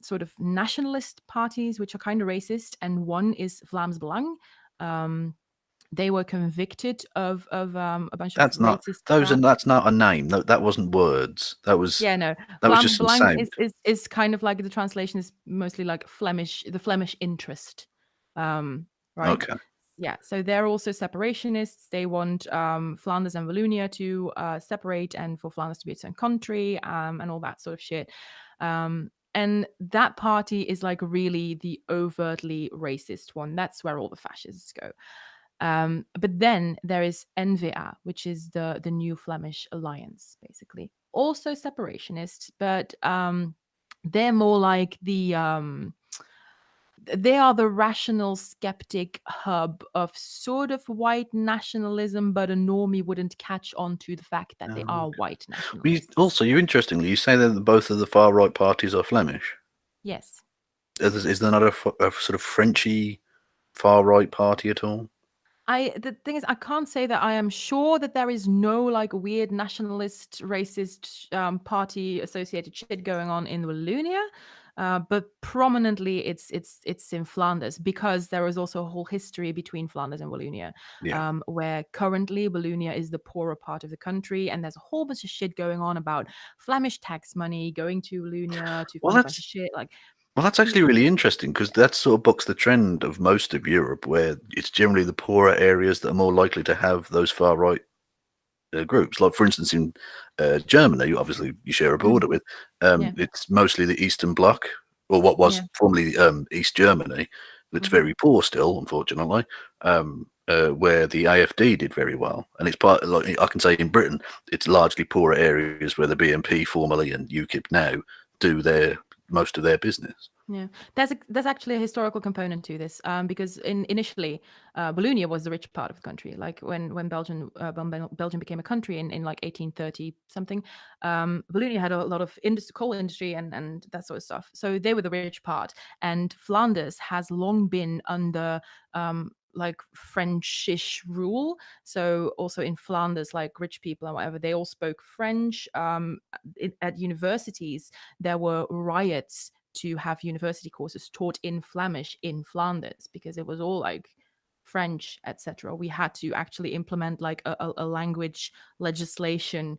sort of nationalist parties, which are kind of racist, and one is Vlaams Belang. um, they were convicted of a bunch of That's not racist those, crap. and that's not a name. No, that wasn't words. Yeah, no. That was Vlaams just some Belang sound. is kind of like, the translation is mostly like Flemish, the Flemish interest. Right? Okay. Yeah. So they're also separationists. They want Flanders and Wallonia to separate, and for Flanders to be its own country, and all that sort of shit. And that party is like really the overtly racist one. That's where all the fascists go. But then there is NVA, which is the New Flemish Alliance, basically. Also separationists, but they're more like they are the rational skeptic hub of sort of white nationalism, but a normie wouldn't catch on to the fact that they Oh, are white well, you, nationalists. also, you interestingly, you say that both of the far right parties are Flemish. Yes. Is there not a sort of Frenchy far right party at all? The thing is, I can't say that I am sure that there is no like weird nationalist, racist party associated shit going on in Wallonia, but prominently it's in Flanders, because there is also a whole history between Flanders and Wallonia, Yeah. where currently Wallonia is the poorer part of the country, and there's a whole bunch of shit going on about Flemish tax money going to Wallonia to Well, fund a bunch of that's shit. Like, well, that's actually really interesting because that sort of bucks the trend of most of Europe, where it's generally the poorer areas that are more likely to have those far right groups. Like, for instance, in Germany, obviously you share a border with, yeah, it's mostly the Eastern Bloc, or what was yeah. formerly East Germany, that's Hmm. very poor still, unfortunately, where the AFD did very well. And it's part, like I can say in Britain, it's largely poorer areas where the BNP formerly and UKIP now do their most of their business. Yeah, there's actually a historical component to this, because initially, Wallonia was the rich part of the country. Like when Belgium became a country in like 1830 something, Wallonia had a lot of coal industry and that sort of stuff. So they were the rich part, and Flanders has long been under like Frenchish rule. So also in Flanders, like rich people and whatever, they all spoke French. At universities, there were riots to have university courses taught in Flemish in Flanders, because it was all like French, etc. We had to actually implement like a language legislation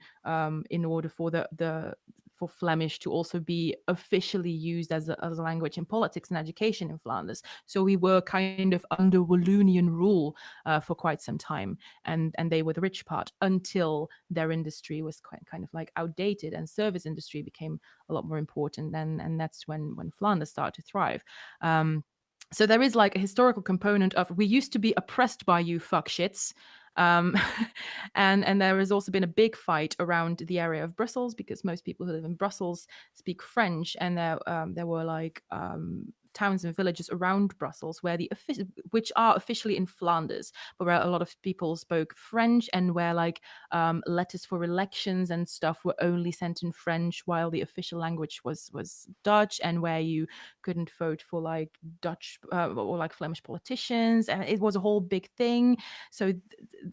in order for the for Flemish to also be officially used as a language in politics and education in Flanders. So we were kind of under Wallonian rule for quite some time, and they were the rich part until their industry was kind of like outdated, and service industry became a lot more important. And that's when Flanders started to thrive. So there is like a historical component of, we used to be oppressed by you fuck shits. um, and there has also been a big fight around the area of Brussels, because most people who live in Brussels speak French, and there were like towns and villages around Brussels where which are officially in Flanders, but where a lot of people spoke French, and where like letters for elections and stuff were only sent in French, while the official language was Dutch, and where you couldn't vote for like Dutch or like Flemish politicians, and it was a whole big thing. So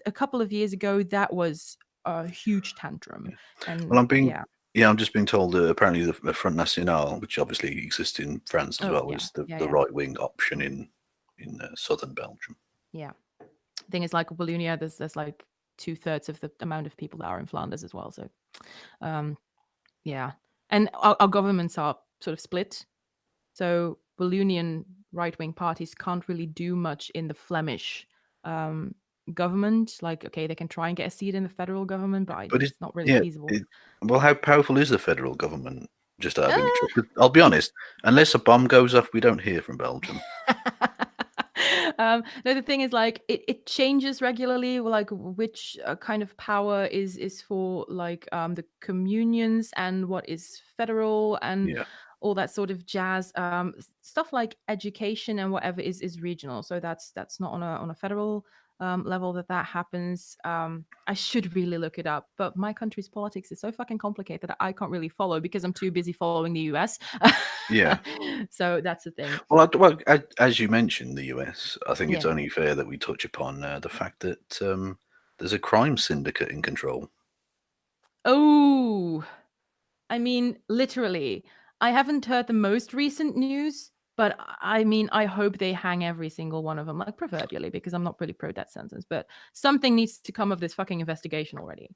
a couple of years ago, that was a huge tantrum, Well, and I'm being yeah. yeah, I'm just being told that apparently the Front National, which obviously exists in France as Oh well, yeah, is yeah, the yeah, right wing option in southern Belgium. yeah. Thing is, like Wallonia, there's like 2/3 of the amount of people that are in Flanders as well. So um, yeah, and our governments are sort of split. So Wallonian right-wing parties can't really do much in the Flemish um, government. Like, okay, they can try and get a seat in the federal government, but But it's not really yeah, feasible. well, how powerful is the federal government? Just out of Uh, interest, 'cause I'll be honest. Unless a bomb goes off, we don't hear from Belgium. No, the thing is, like, it changes regularly. Like, which kind of power is for like the communions and what is federal and Yeah, all that sort of jazz. Stuff like education and whatever is regional. So that's not on a federal level that happens. I should really look it up, but my country's politics is so fucking complicated that I can't really follow because I'm too busy following the US. yeah. So that's the thing. As you mentioned, the US, I think it's Yeah. only fair that we touch upon the fact that there's a crime syndicate in control. Oh, I mean, literally. I haven't heard the most recent news, but I mean, I hope they hang every single one of them, like proverbially, because I'm not really pro death sentence. But something needs to come of this fucking investigation already.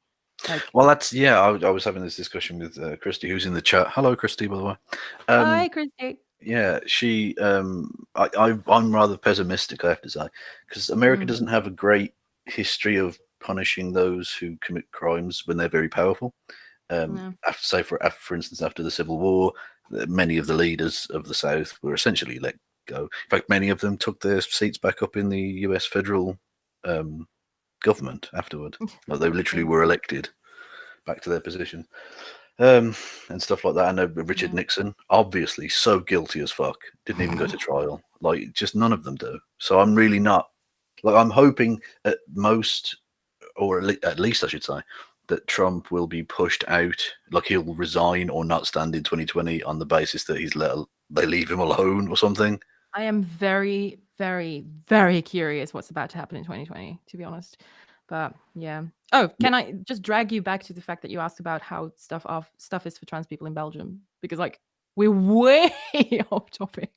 Like, Well, that's yeah. I was having this discussion with Christy, who's in the chat. Hello, Christy, by the way. Um, hi, Christy. yeah, she. I'm rather pessimistic, I have to say, because America Mm, doesn't have a great history of punishing those who commit crimes when they're very powerful. no. After, say, for instance, after the Civil War, many of the leaders of the South were essentially let go. In fact, many of them took their seats back up in the U.S. federal um, government afterward. Like they literally Yeah. were elected back to their position, and stuff like that. I know Richard Yeah. Nixon, obviously so guilty as fuck, didn't even go to trial. Like, just none of them do. So I'm really not, like, I'm hoping at most, or at least I should say, that Trump will be pushed out, like he'll resign or not stand in 2020 on the basis that they leave him alone or something. I am very, very, very curious what's about to happen in 2020, to be honest. But yeah. Oh, can I just drag you back to the fact that you asked about how stuff is for trans people in Belgium? Because like we're way off topic.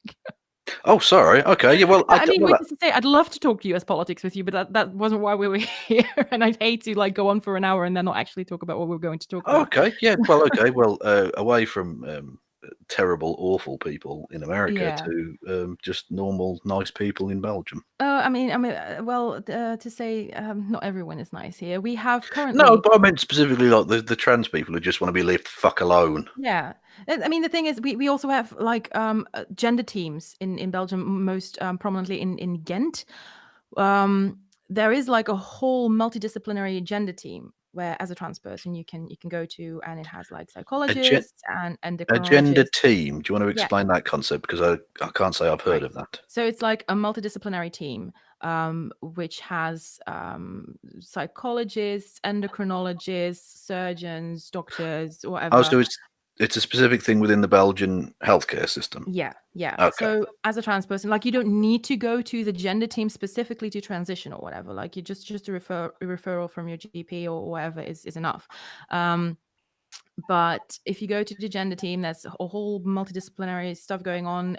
Oh, sorry. Okay. Yeah. Well, No, I mean, well, which is to say, I'd love to talk US politics with you, but that wasn't why we were here. And I'd hate to like go on for an hour and then not actually talk about what we're going to talk about. okay. Yeah. Well, okay. Well, away from terrible, awful people in America Yeah. to just normal, nice people in Belgium. Well, to say not everyone is nice here. We have No, currently, but I meant specifically like the trans people who just want to be left the fuck alone. yeah. I mean, the thing is, we also have like gender teams in Belgium, most prominently in Ghent. There is like a whole multidisciplinary gender team where, as a trans person, you can go to, and it has like A, gen- psychologists and a gender endocrinologists. team. Do you want to Yeah. explain that concept? Because I can't say I've heard Right. of that. So it's like a multidisciplinary team, which has psychologists, endocrinologists, surgeons, doctors, Oh, whatever. so it's a specific thing within the Belgian healthcare system. Yeah, yeah. Okay. So as a trans person, like you don't need to go to the gender team specifically to transition or whatever. Like you just a referral from your GP or whatever is enough. Um, but if you go to the gender team, there's a whole multidisciplinary stuff going on.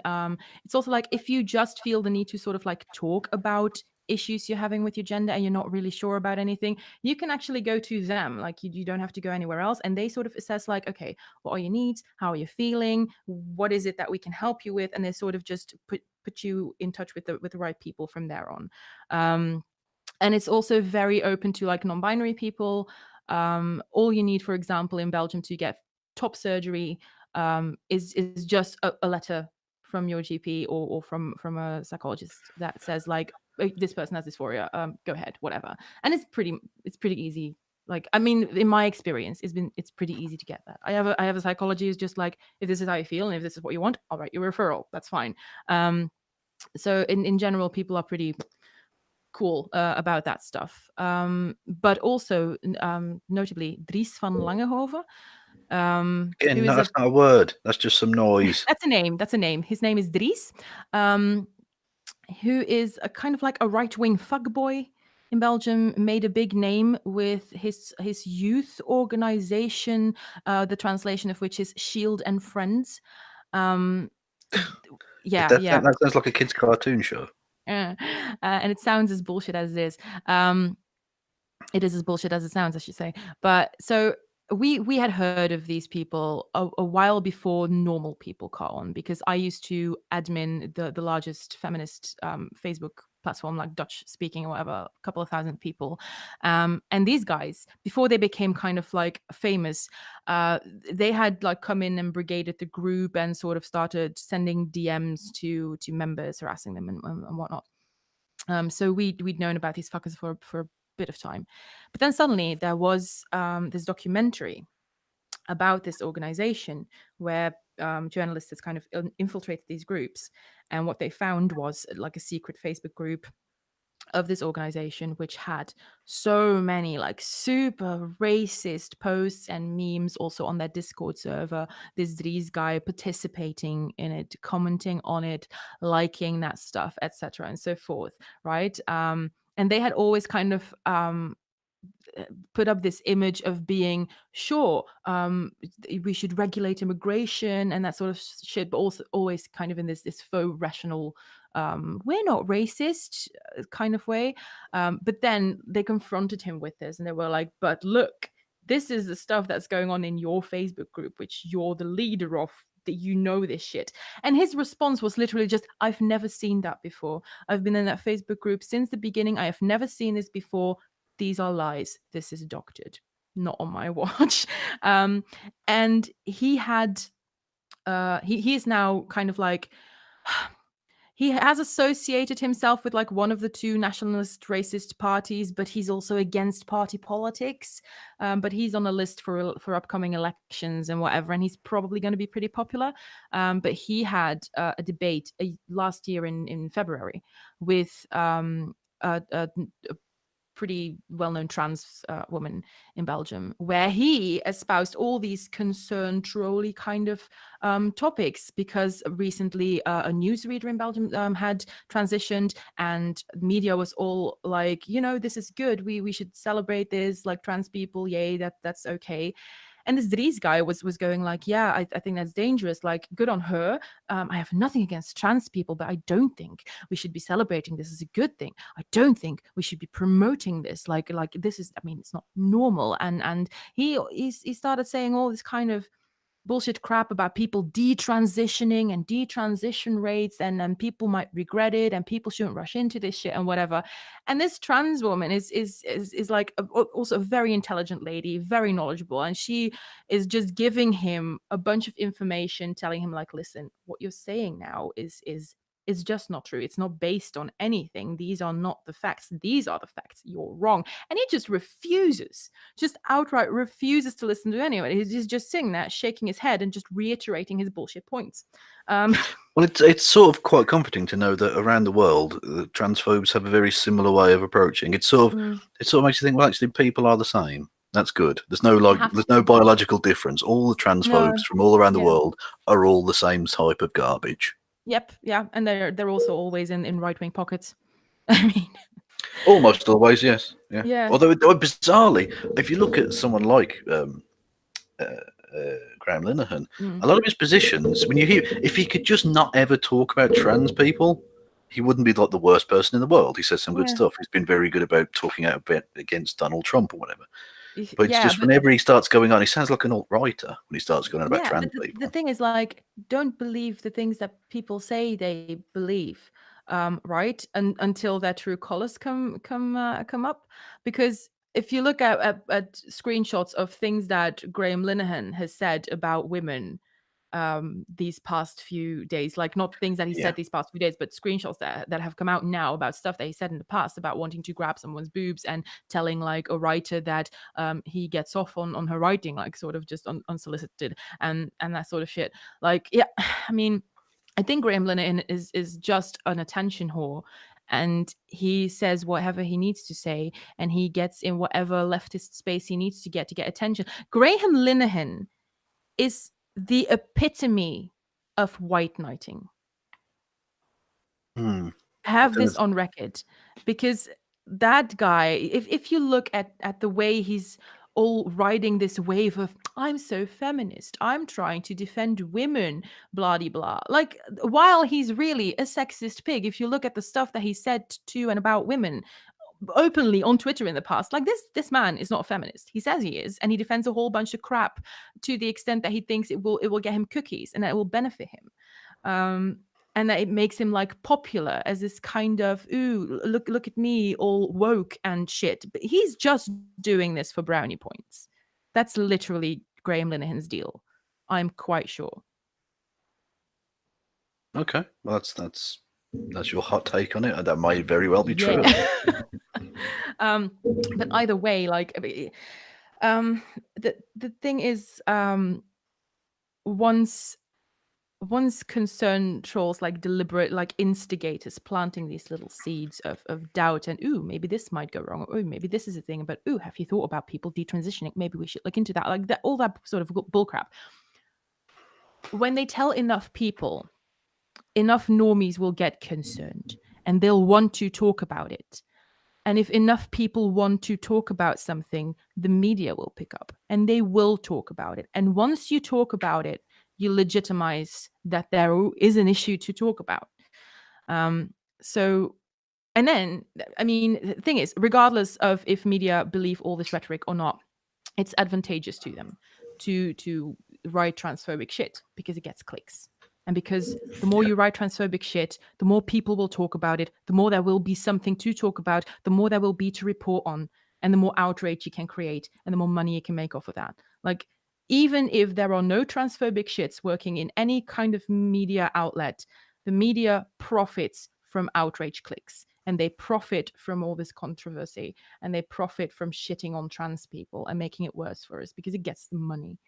It's also like if you just feel the need to sort of like talk about issues you're having with your gender and you're not really sure about anything, you can actually go to them. Like you don't have to go anywhere else, and they sort of assess like, okay, what are your needs, how are you feeling, what is it that we can help you with, and they sort of just put you in touch with the right people from there on. And it's also very open to like non-binary people. All you need, for example, in Belgium to get top surgery is just a letter from your GP or from a psychologist that says like, "Oh, this person has dysphoria, go ahead, whatever." And it's pretty easy. Like, I mean, in my experience, it's pretty easy to get that. I have a psychologist who's just like, if this is how you feel and if this is what you want, I'll write you a referral. That's fine. So in general, people are pretty cool about that stuff. But also, notably, Dries van Langehoven, Again, who no, is a that's not a word. That's just some noise. that's a name. That's a name. His name is Dries, um, who is a kind of like a right wing fuckboy in Belgium. Made a big name with his youth organization, the translation of which is Shield and Friends. Um, yeah, yeah. That sounds like a kid's cartoon show. And it sounds as bullshit as it is. Um, it is as bullshit as it sounds, I should say. But so we had heard of these people a while before normal people caught on, because I used to admin the largest feminist Facebook platform, like Dutch speaking or whatever, a couple of thousand people. And these guys, before they became kind of like famous, they had like come in and brigaded the group and sort of started sending DMs to members, harassing them and whatnot. So we'd known about these fuckers for a bit of time, but then suddenly there was this documentary about this organization where journalists had kind of infiltrated these groups, and what they found was like a secret Facebook group of this organization which had so many like super racist posts and memes also on their Discord server. This Dries guy participating in it, commenting on it, liking that stuff, etc. and so forth, right? And they had always kind of put up this image of being sure, we should regulate immigration and that sort of shit, but also always kind of in this faux rational, we're not racist kind of way. But then they confronted him with this and they were like, but look, this is the stuff that's going on in your Facebook group, which you're the leader of, that you know this shit. And his response was literally just, I've never seen that before. I've been in that Facebook group since the beginning. I have never seen this before. These are lies. This is doctored. Not on my watch. And he had he is now kind of like he has associated himself with like one of the two nationalist racist parties, but he's also against party politics. But he's on a list for upcoming elections and whatever, and he's probably going to be pretty popular. But he had a debate last year in February with a pretty well-known trans woman in Belgium, where he espoused all these concerned, trolly kind of topics, because recently a newsreader in Belgium had transitioned, and media was all like, you know, this is good. We should celebrate this, like trans people, yay, that's okay. And this Dries guy was going like, yeah, I think that's dangerous. Like, good on her. I have nothing against trans people, but I don't think we should be celebrating this as a good thing. I don't think we should be promoting this. Like this is, I mean, it's not normal. And he started saying all this kind of bullshit crap about people detransitioning and detransition rates, and people might regret it, and people shouldn't rush into this shit and whatever. And this trans woman is like also a very intelligent lady, very knowledgeable, and she is just giving him a bunch of information, telling him like, listen, what you're saying now is just not true. It's not based on anything. These are not the facts. These are the facts. You're wrong. And he just refuses, just outright refuses to listen to anyone. He's just sitting there, shaking his head and just reiterating his bullshit points. Well, it's sort of quite comforting to know that around the world, the transphobes have a very similar way of approaching. It sort of makes you think, well, actually, people are the same. That's good. There's no there's no biological difference. All the transphobes from all around the world are all the same type of garbage. Yep, yeah, and they're also always in right wing pockets. I mean, almost always, yes, yeah. yeah. Although bizarrely, if you look at someone like Graham Linehan, a lot of his positions, when you hear, if he could just not ever talk about trans people, he wouldn't be like the worst person in the world. He says some good stuff. He's been very good about talking out a bit against Donald Trump or whatever. But it's just whenever he starts going on, he sounds like an alt-righter when he starts going on about trans people. The thing is, like, don't believe the things that people say they believe, right? And until their true colors come up, because if you look at screenshots of things that Graham Linehan has said about women these past few days, like not things that he said these past few days, but screenshots that have come out now about stuff that he said in the past about wanting to grab someone's boobs and telling like a writer that he gets off on her writing, like sort of just unsolicited and that sort of shit. Like, yeah, I mean, I think Graham Linehan is just an attention whore, and he says whatever he needs to say, and he gets in whatever leftist space he needs to get attention. Graham Linehan is the epitome of white knighting. Have this on record, because that guy, if you look at the way he's all riding this wave of, I'm so feminist, I'm trying to defend women, blah de blah, like, while he's really a sexist pig, if you look at the stuff that he said to and about women openly on Twitter in the past, like, this man is not a feminist. He says he is, and he defends a whole bunch of crap to the extent that he thinks it will get him cookies and that it will benefit him, and that it makes him like popular as this kind of, ooh, look at me, all woke and shit. But he's just doing this for brownie points. That's literally Graham Linehan's deal, I'm quite sure. Okay, well, that's That's your hot take on it, and that may very well be Yeah. true. um, but either way, like, um, the thing is, once concern trolls, like deliberate, like instigators, planting these little seeds of doubt and, ooh, maybe this might go wrong, or ooh, maybe this is a thing, but ooh, have you thought about people detransitioning, maybe we should look into that, like that, all that sort of bullcrap. When they tell enough people, enough normies will get concerned and they'll want to talk about it. And if enough people want to talk about something, the media will pick up and they will talk about it. And once you talk about it, you legitimize that there is an issue to talk about. So, and then, I mean, the thing is, regardless of if media believe all this rhetoric or not, it's advantageous to them to write transphobic shit because it gets clicks. And because the more Yeah. you write transphobic shit, the more people will talk about it, the more there will be something to talk about, the more there will be to report on, and the more outrage you can create, and the more money you can make off of that. Like, even if there are no transphobic shits working in any kind of media outlet, the media profits from outrage clicks and they profit from all this controversy and they profit from shitting on trans people and making it worse for us because it gets them money.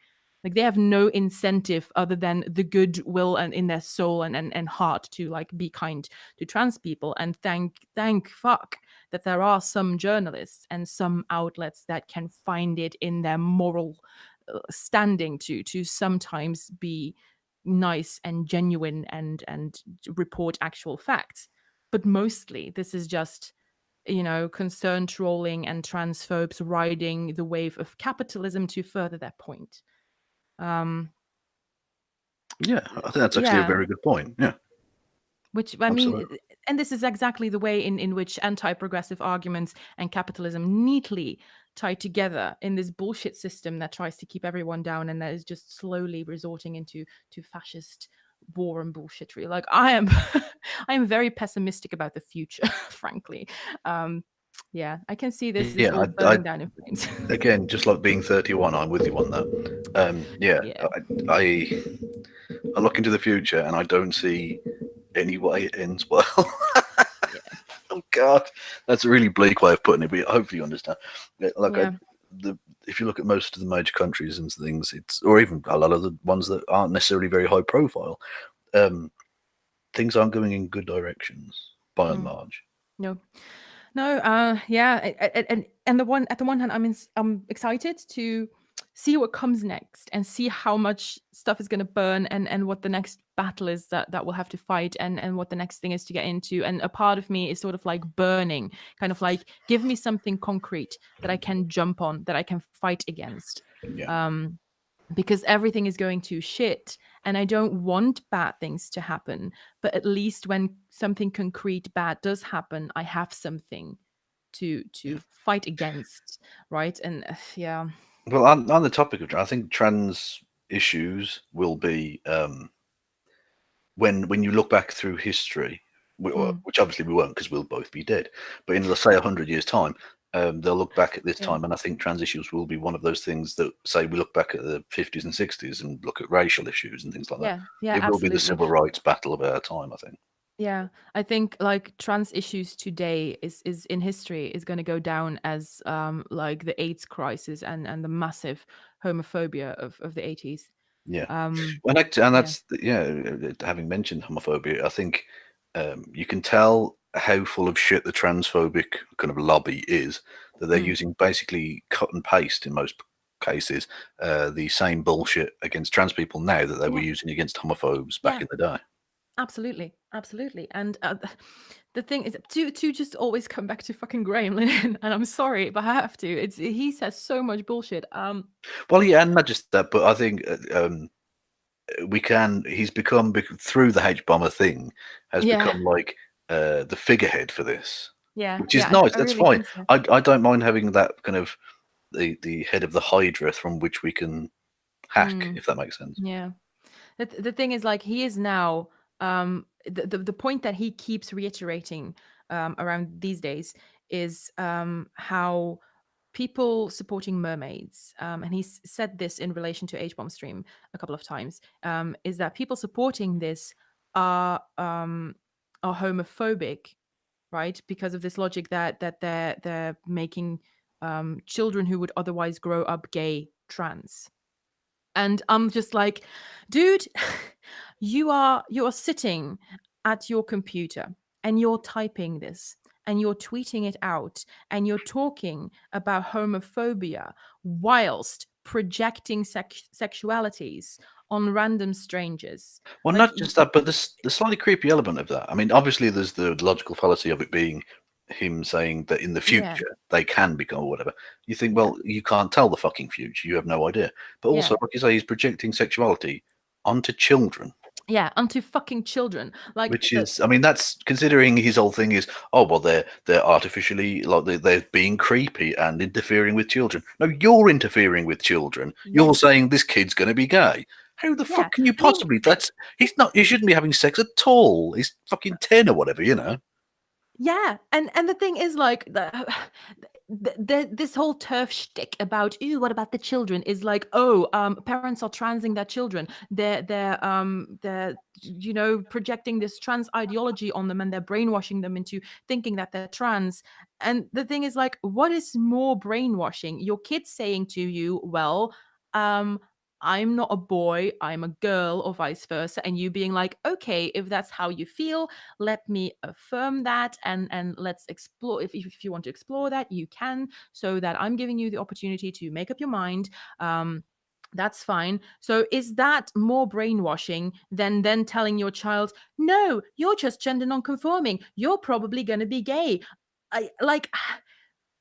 Like, they have no incentive other than the goodwill and in their soul and heart to like be kind to trans people. And thank fuck that there are some journalists and some outlets that can find it in their moral standing to sometimes be nice and genuine and report actual facts. But mostly this is just, concern trolling and transphobes riding the wave of capitalism to further their point. um Yeah, I think that's actually a yeah, very good point. Yeah, which, I mean, absolutely. and this is exactly the way in which anti-progressive arguments and capitalism neatly tie together in this bullshit system that tries to keep everyone down and that is just slowly resorting into fascist war and bullshittery. Like, I am I am very pessimistic about the future, frankly. Yeah, I can see this Yeah, all I burning down in flames. again, just like being 31, I'm with you on that. Yeah, Yeah, I look into the future and I don't see any way it ends well. yeah, Oh God, that's a really bleak way of putting it, but hopefully you understand. Like yeah. the if you look at most of the major countries and things, it's or even a lot of the ones that aren't necessarily very high profile, um, things aren't going in good directions by and Mm. large. No. No, yeah, and the one hand, I'm excited to see what comes next and see how much stuff is going to burn and what the next battle is that we'll have to fight and what the next thing is to get into. And a part of me is sort of like burning, kind of like, give me something concrete that I can jump on, that I can fight against. Yeah, Um, because everything is going to shit and I don't want bad things to happen, but at least when something concrete bad does happen, I have something to fight against, right? And yeah. well, on the topic of, I think trans issues will be when you look back through history, Mm, which obviously we won't because we'll both be dead. But in, let's say, 100 years' time, they'll look back at this yeah, time, and I think trans issues will be one of those things that, say, we look back at the 50s and 60s and look at racial issues and things like that. yeah, yeah, It will be the absolutely. civil rights battle of our time, I think. Yeah, I think like trans issues today is in history is going to go down as like the AIDS crisis and the massive homophobia of the 80s. Yeah, um and yeah, that's having mentioned homophobia, I think you can tell how full of shit the transphobic kind of lobby is, that they're mm, using basically cut and paste in most cases the same bullshit against trans people now that they were yeah, using against homophobes back yeah. in the day. Absolutely, absolutely. And the thing is to just always come back to fucking Graham Linehan, and I'm sorry, but I have to. It's he says so much bullshit. Well, yeah, and not just that, but I think we can. He's become through the H bomber thing, has Yeah, become like the figurehead for this, yeah, which yeah. is nice. I That's really fine. think so. I don't mind having that kind of the head of the Hydra from which we can hack, Mm, if that makes sense. yeah. The thing is, like, he is now the point that he keeps reiterating around these days is how people supporting mermaids, and he's said this in relation to H bomb stream a couple of times, is that people supporting this are are homophobic, right? Because of this logic that they're making children who would otherwise grow up gay trans. And I'm just like, dude, you are sitting at your computer and you're typing this and you're tweeting it out and you're talking about homophobia whilst projecting sexualities on random strangers. Well, Like, not just that, but the slightly creepy element of that. I mean, obviously, there's the logical fallacy of it being him saying that in the yeah, future they can become or whatever. You think, yeah, well, you can't tell the fucking future. You have no idea. But yeah, also, like you say, he's projecting sexuality onto children, yeah, onto fucking children. Like, which is, I mean, that's considering his whole thing is, oh well, they're artificially like they're being creepy and interfering with children. No, you're interfering with children. yeah, You're saying this kid's going to be gay. How the yeah. fuck can you I mean, possibly? That's he's not. He shouldn't be having sex at all. He's fucking 10 or whatever, you know. yeah, and the thing is, like, this whole turf shtick about, ooh, what about the children, is like, oh, parents are transing their children. They're projecting this trans ideology on them, and they're brainwashing them into thinking that they're trans. And the thing is, like, what is more brainwashing? Your kid saying to you, well, um, I'm not a boy, I'm a girl, or vice versa, and you being like, okay, if that's how you feel, let me affirm that, and let's explore. If you want to explore that, you can, so that I'm giving you the opportunity to make up your mind. That's fine. So is that more brainwashing than then telling your child, no, you're just gender non-conforming, you're probably going to be gay? I like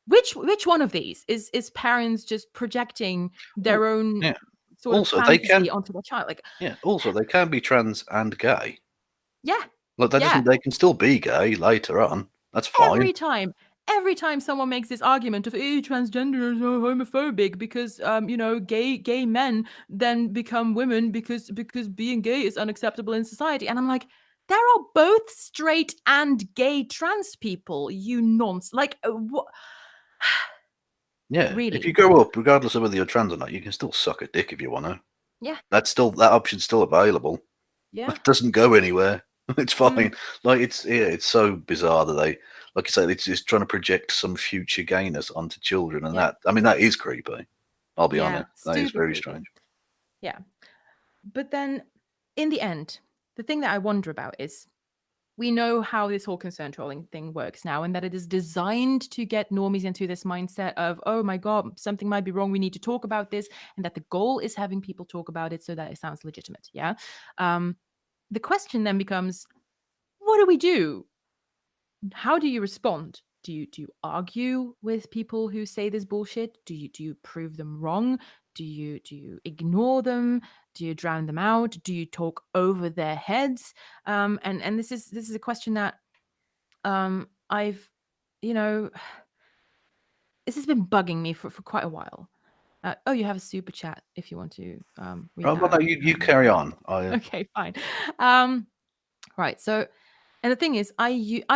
which one of these is parents just projecting Well, their own yeah. sort of Also, they fantasy can. onto their child? Like, Yeah. Also, they can be trans and gay. yeah, Like that yeah. doesn't. They can still be gay later on. That's fine. Every time someone makes this argument of, transgender is homophobic because gay men then become women because being gay is unacceptable in society, and I'm like, there are both straight and gay trans people, you nonce. Like, what? Yeah. If Really? you grow up, regardless of whether you're trans or not, you can still suck a dick if you want to. Yeah, That option's still available. yeah. It doesn't go anywhere. It's Mm, fine. Like it's so bizarre that they, like you say, it's just trying to project some future gayness onto children, and yeah, that, I mean, that is creepy. I'll be yeah. honest, that is Stupid very creepy. strange. Yeah. But then, in the end, the thing that I wonder about is, we know how this whole concern trolling thing works now, and that it is designed to get normies into this mindset of, oh my God, something might be wrong, we need to talk about this, and that the goal is having people talk about it so that it sounds legitimate. Yeah. Um, the question then becomes, what do we do? How do you respond? Do you argue with people who say this bullshit? Do you prove them wrong? Do you ignore them? Do you drown them out? Do you talk over their heads? And this is a question that I've, you know, this has been bugging me for quite a while. Oh, you have a super chat if you want to read Right, that well, no, out. you carry on. Okay, fine. Um, right. So, and the thing is, I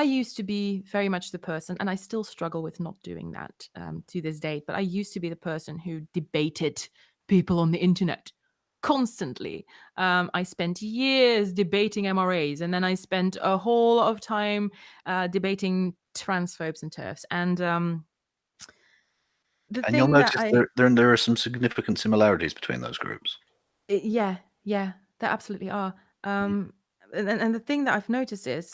used to be very much the person, and I still struggle with not doing that to this day, but I used to be the person who debated people on the internet constantly. I spent years debating MRAs, and then I spent a whole lot of time debating transphobes and turfs. And the And you'll thing that notice there are some significant similarities between those groups. yeah, yeah, there absolutely are. Um, and the thing that I've noticed is,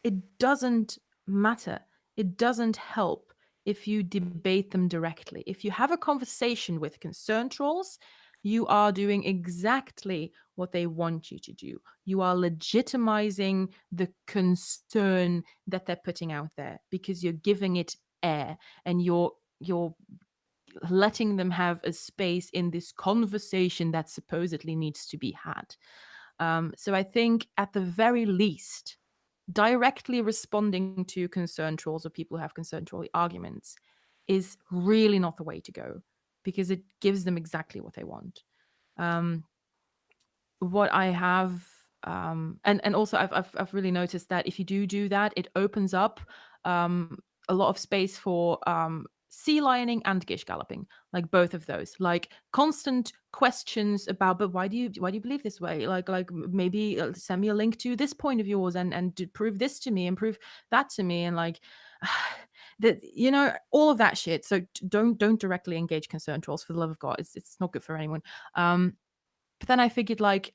it doesn't matter. It doesn't help if you debate them directly. If you have a conversation with concern trolls, you are doing exactly what they want you to do. You are legitimizing the concern that they're putting out there because you're giving it air, and you're letting them have a space in this conversation that supposedly needs to be had. So I think, at the very least, directly responding to concern trolls or people who have concern trolley arguments is really not the way to go, because it gives them exactly what they want. Um, what I have, and also I've really noticed that if you do that, it opens up a lot of space for sea lioning and gish galloping, like both of those, like constant questions about, but why do you believe this way, like maybe send me a link to this point of yours, and prove this to me and prove that to me, and like that, all of that shit. So don't directly engage concern trolls, for the love of God. It's not good for anyone. But then I figured, like,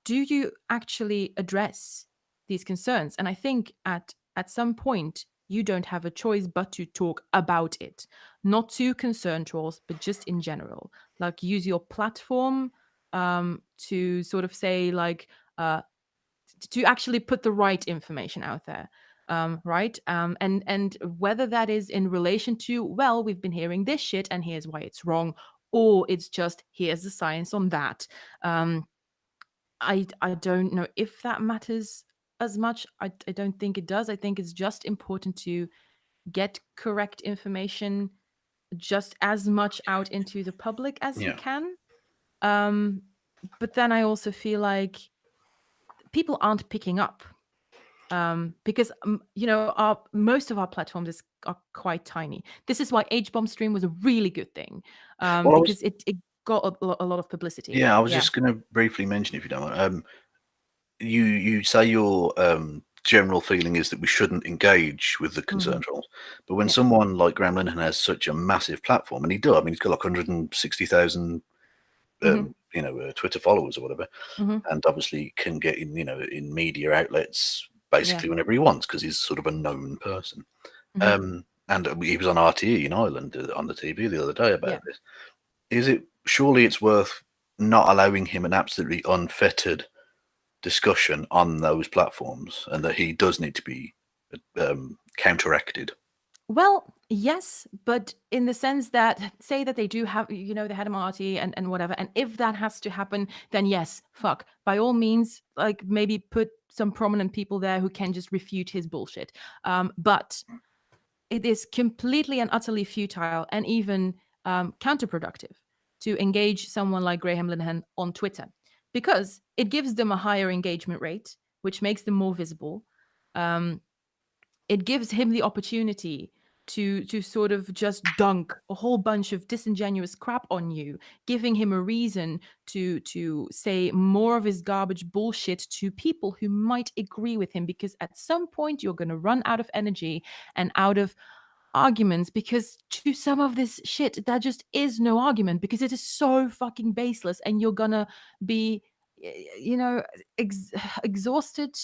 do you actually address these concerns? And I think at some point you don't have a choice but to talk about it, not to concern trolls, but just in general. Like, use your platform to sort of say, like, to actually put the right information out there. Right, and whether that is in relation to, well, we've been hearing this shit and here's why it's wrong, or it's just here's the science on that. I don't know if that matters as much. I don't think it does. I think it's just important to get correct information just as much out into the public as you Yeah. can. Um, but then I also feel like people aren't picking up, because our most of our platforms are quite tiny. This is why H bomb stream was a really good thing, Well, I was because it got a lot of publicity. yeah, I was Yeah. just going to briefly mention, if you don't mind. You say your general feeling is that we shouldn't engage with the concern trolls, but when Yeah. someone like Graham Linehan has such a massive platform, and he does, I mean, he's got like 160,000, Hmm. Twitter followers or whatever, Hmm. and obviously can get in, in media outlets Yeah. basically whenever he wants because he's sort of a known person. Hmm. And he was on RTE in Ireland on the TV the other day Yeah. about this. Is it surely it's worth not allowing him an absolutely unfettered discussion on those platforms, and that he does need to be counteracted? Well, yes, but in the sense that, say that they do have, they had him on RT and whatever, and if that has to happen, then yes, fuck, by all means, like, maybe put some prominent people there who can just refute his bullshit. But it is completely and utterly futile and even counterproductive to engage someone like Graham Linehan on Twitter, because it gives them a higher engagement rate, which makes them more visible. Um, it gives him the opportunity to sort of just dunk a whole bunch of disingenuous crap on you, giving him a reason to say more of his garbage bullshit to people who might agree with him, because at some point you're going to run out of energy and out of arguments, because to some of this shit there just is no argument, because it is so fucking baseless, and you're gonna be you know exhausted,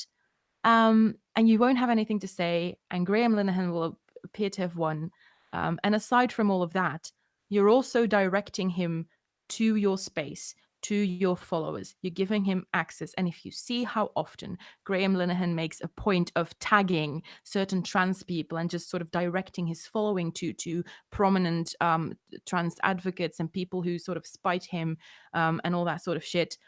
and you won't have anything to say, and Graham Linehan will appear to have won. And aside from all of that, you're also directing him to your space, to your followers. You're giving him access. And if you see how often Graham Linehan makes a point of tagging certain trans people and just sort of directing his following to prominent trans advocates and people who sort of spite him, and all that sort of shit,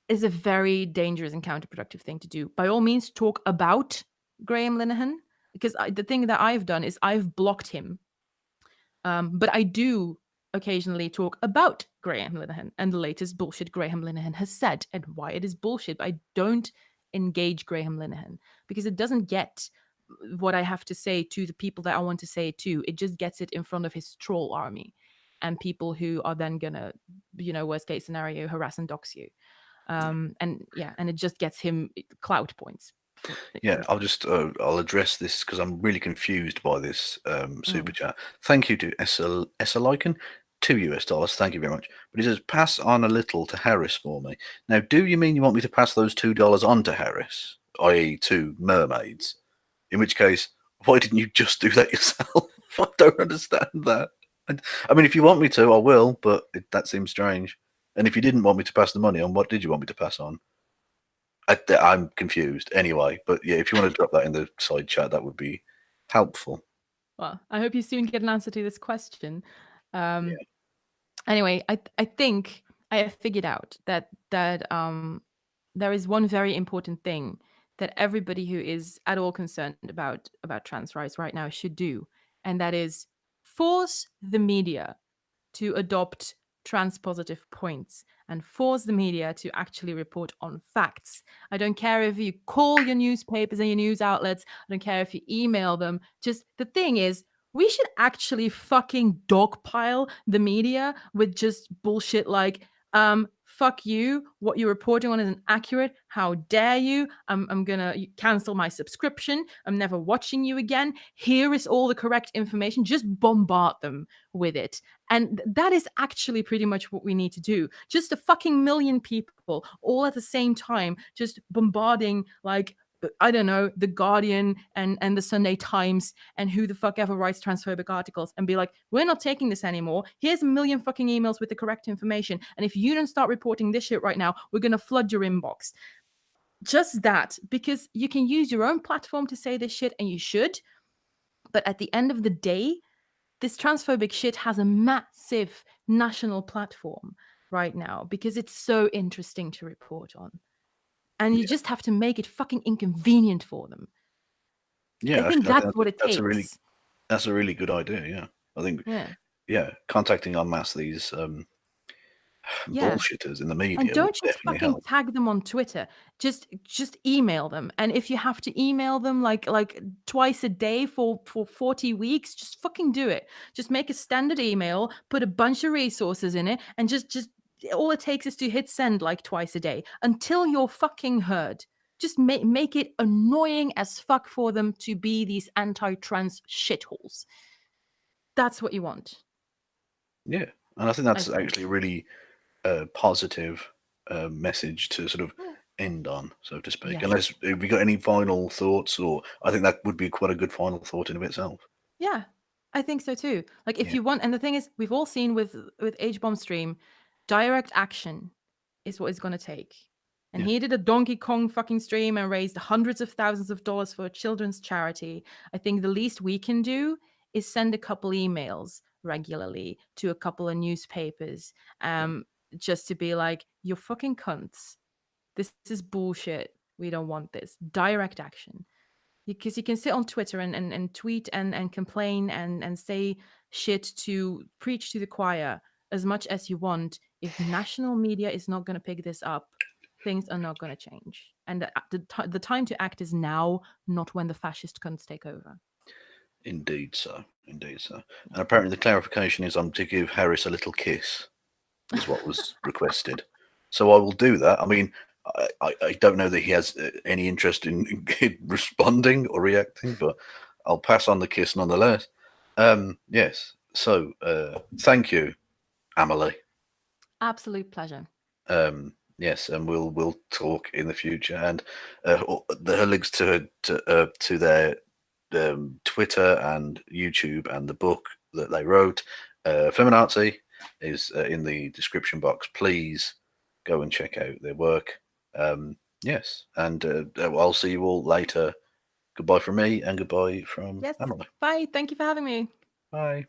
is a very dangerous and counterproductive thing to do. By all means, talk about Graham Linehan, because the thing that I've done is I've blocked him. But I do occasionally talk about Graham Linehan and the latest bullshit Graham Linehan has said and why it is bullshit. But I don't engage Graham Linehan because it doesn't get what I have to say to the people that I want to say it to. It just gets it in front of his troll army and people who are then gonna, worst case scenario, harass and dox you. And it just gets him clout points. Yeah, I'll address this because I'm really confused by this super Mm. chat. Thank you to Esseliken, $2. Thank you very much. But he says, pass on a little to Harris for me. Now, do you mean you want me to pass those $2 on to Harris, i.e., to Mermaids? In which case, why didn't you just do that yourself? I don't understand that. I mean, if you want me to, I will, but that seems strange. And if you didn't want me to pass the money on, what did you want me to pass on? I'm confused anyway, but yeah, if you want to drop that in the side chat, that would be helpful. Well, I hope you soon get an answer to this question. Yeah. Anyway, I think I have figured out that there is one very important thing that everybody who is at all concerned about trans rights right now should do, and that is force the media to adopt transpositive points and force the media to actually report on facts. I don't care if you call your newspapers and your news outlets, I don't care if you email them. Just the thing is, We should actually fucking dogpile the media with just bullshit like, fuck you, what you're reporting on isn't accurate. How dare you? I'm gonna cancel my subscription. I'm never watching you again. Here is all the correct information. Just bombard them with it. And that is actually pretty much what we need to do. Just a fucking million people all at the same time, just bombarding like, I don't know, the Guardian and the Sunday Times and who the fuck ever writes transphobic articles and be like, we're not taking this anymore. Here's a million fucking emails with the correct information. And if you don't start reporting this shit right now, we're going to flood your inbox. Just that, because you can use your own platform to say this shit and you should. But at the end of the day, this transphobic shit has a massive national platform right now because it's so interesting to report on. And you just have to make it fucking inconvenient for them. I Yeah, think actually, I that's think what it that's takes. a really good idea. Yeah, I think Yeah. contacting en masse these Yeah. bullshitters in the And media would don't just definitely fucking help. tag them on Twitter. Just email them. And if you have to email them like twice a day for 40 weeks, just fucking do it. Just make a standard email, put a bunch of resources in it, and just all it takes is to hit send like twice a day until you're fucking heard. Just make it annoying as fuck for them to be these anti-trans shitholes. That's what you want, Yeah, and I think I that's think. actually a really positive message to sort of Yeah. end on, so to speak. Yes. Unless have you got any final thoughts, or I think that would be quite a good final thought in of itself. Yeah, I think so too. Like if Yeah, you want, and the thing is, we've all seen with H bomb stream, direct action is what it's going to take. And yeah, he did a Donkey Kong fucking stream and raised hundreds of thousands of dollars for a children's charity. I think the least we can do is send a couple emails regularly to a couple of newspapers, just to be like, "You're fucking cunts. This is bullshit. We don't want this." Direct action, because you can sit on Twitter and tweet and complain and say shit to preach to the choir as much as you want. If national media is not going to pick this up, things are not going to change. And the time to act is now, not when the fascist cunts take over. indeed so, indeed so. And apparently, the clarification is I'm to give Harris a little kiss, is what was requested. So I will do that. I mean, I don't know that he has any interest in responding or reacting, but I'll pass on the kiss nonetheless. Yes. So thank you, Amelie. Absolute pleasure. Yes, and we'll talk in the future. And her links to their Twitter and YouTube and the book that they wrote, Feminazi, is in the description box. Please go and check out their work. Yes, and I'll see you all later. Goodbye from me, and goodbye from Yes. Emily. Bye. Thank you for having me. Bye.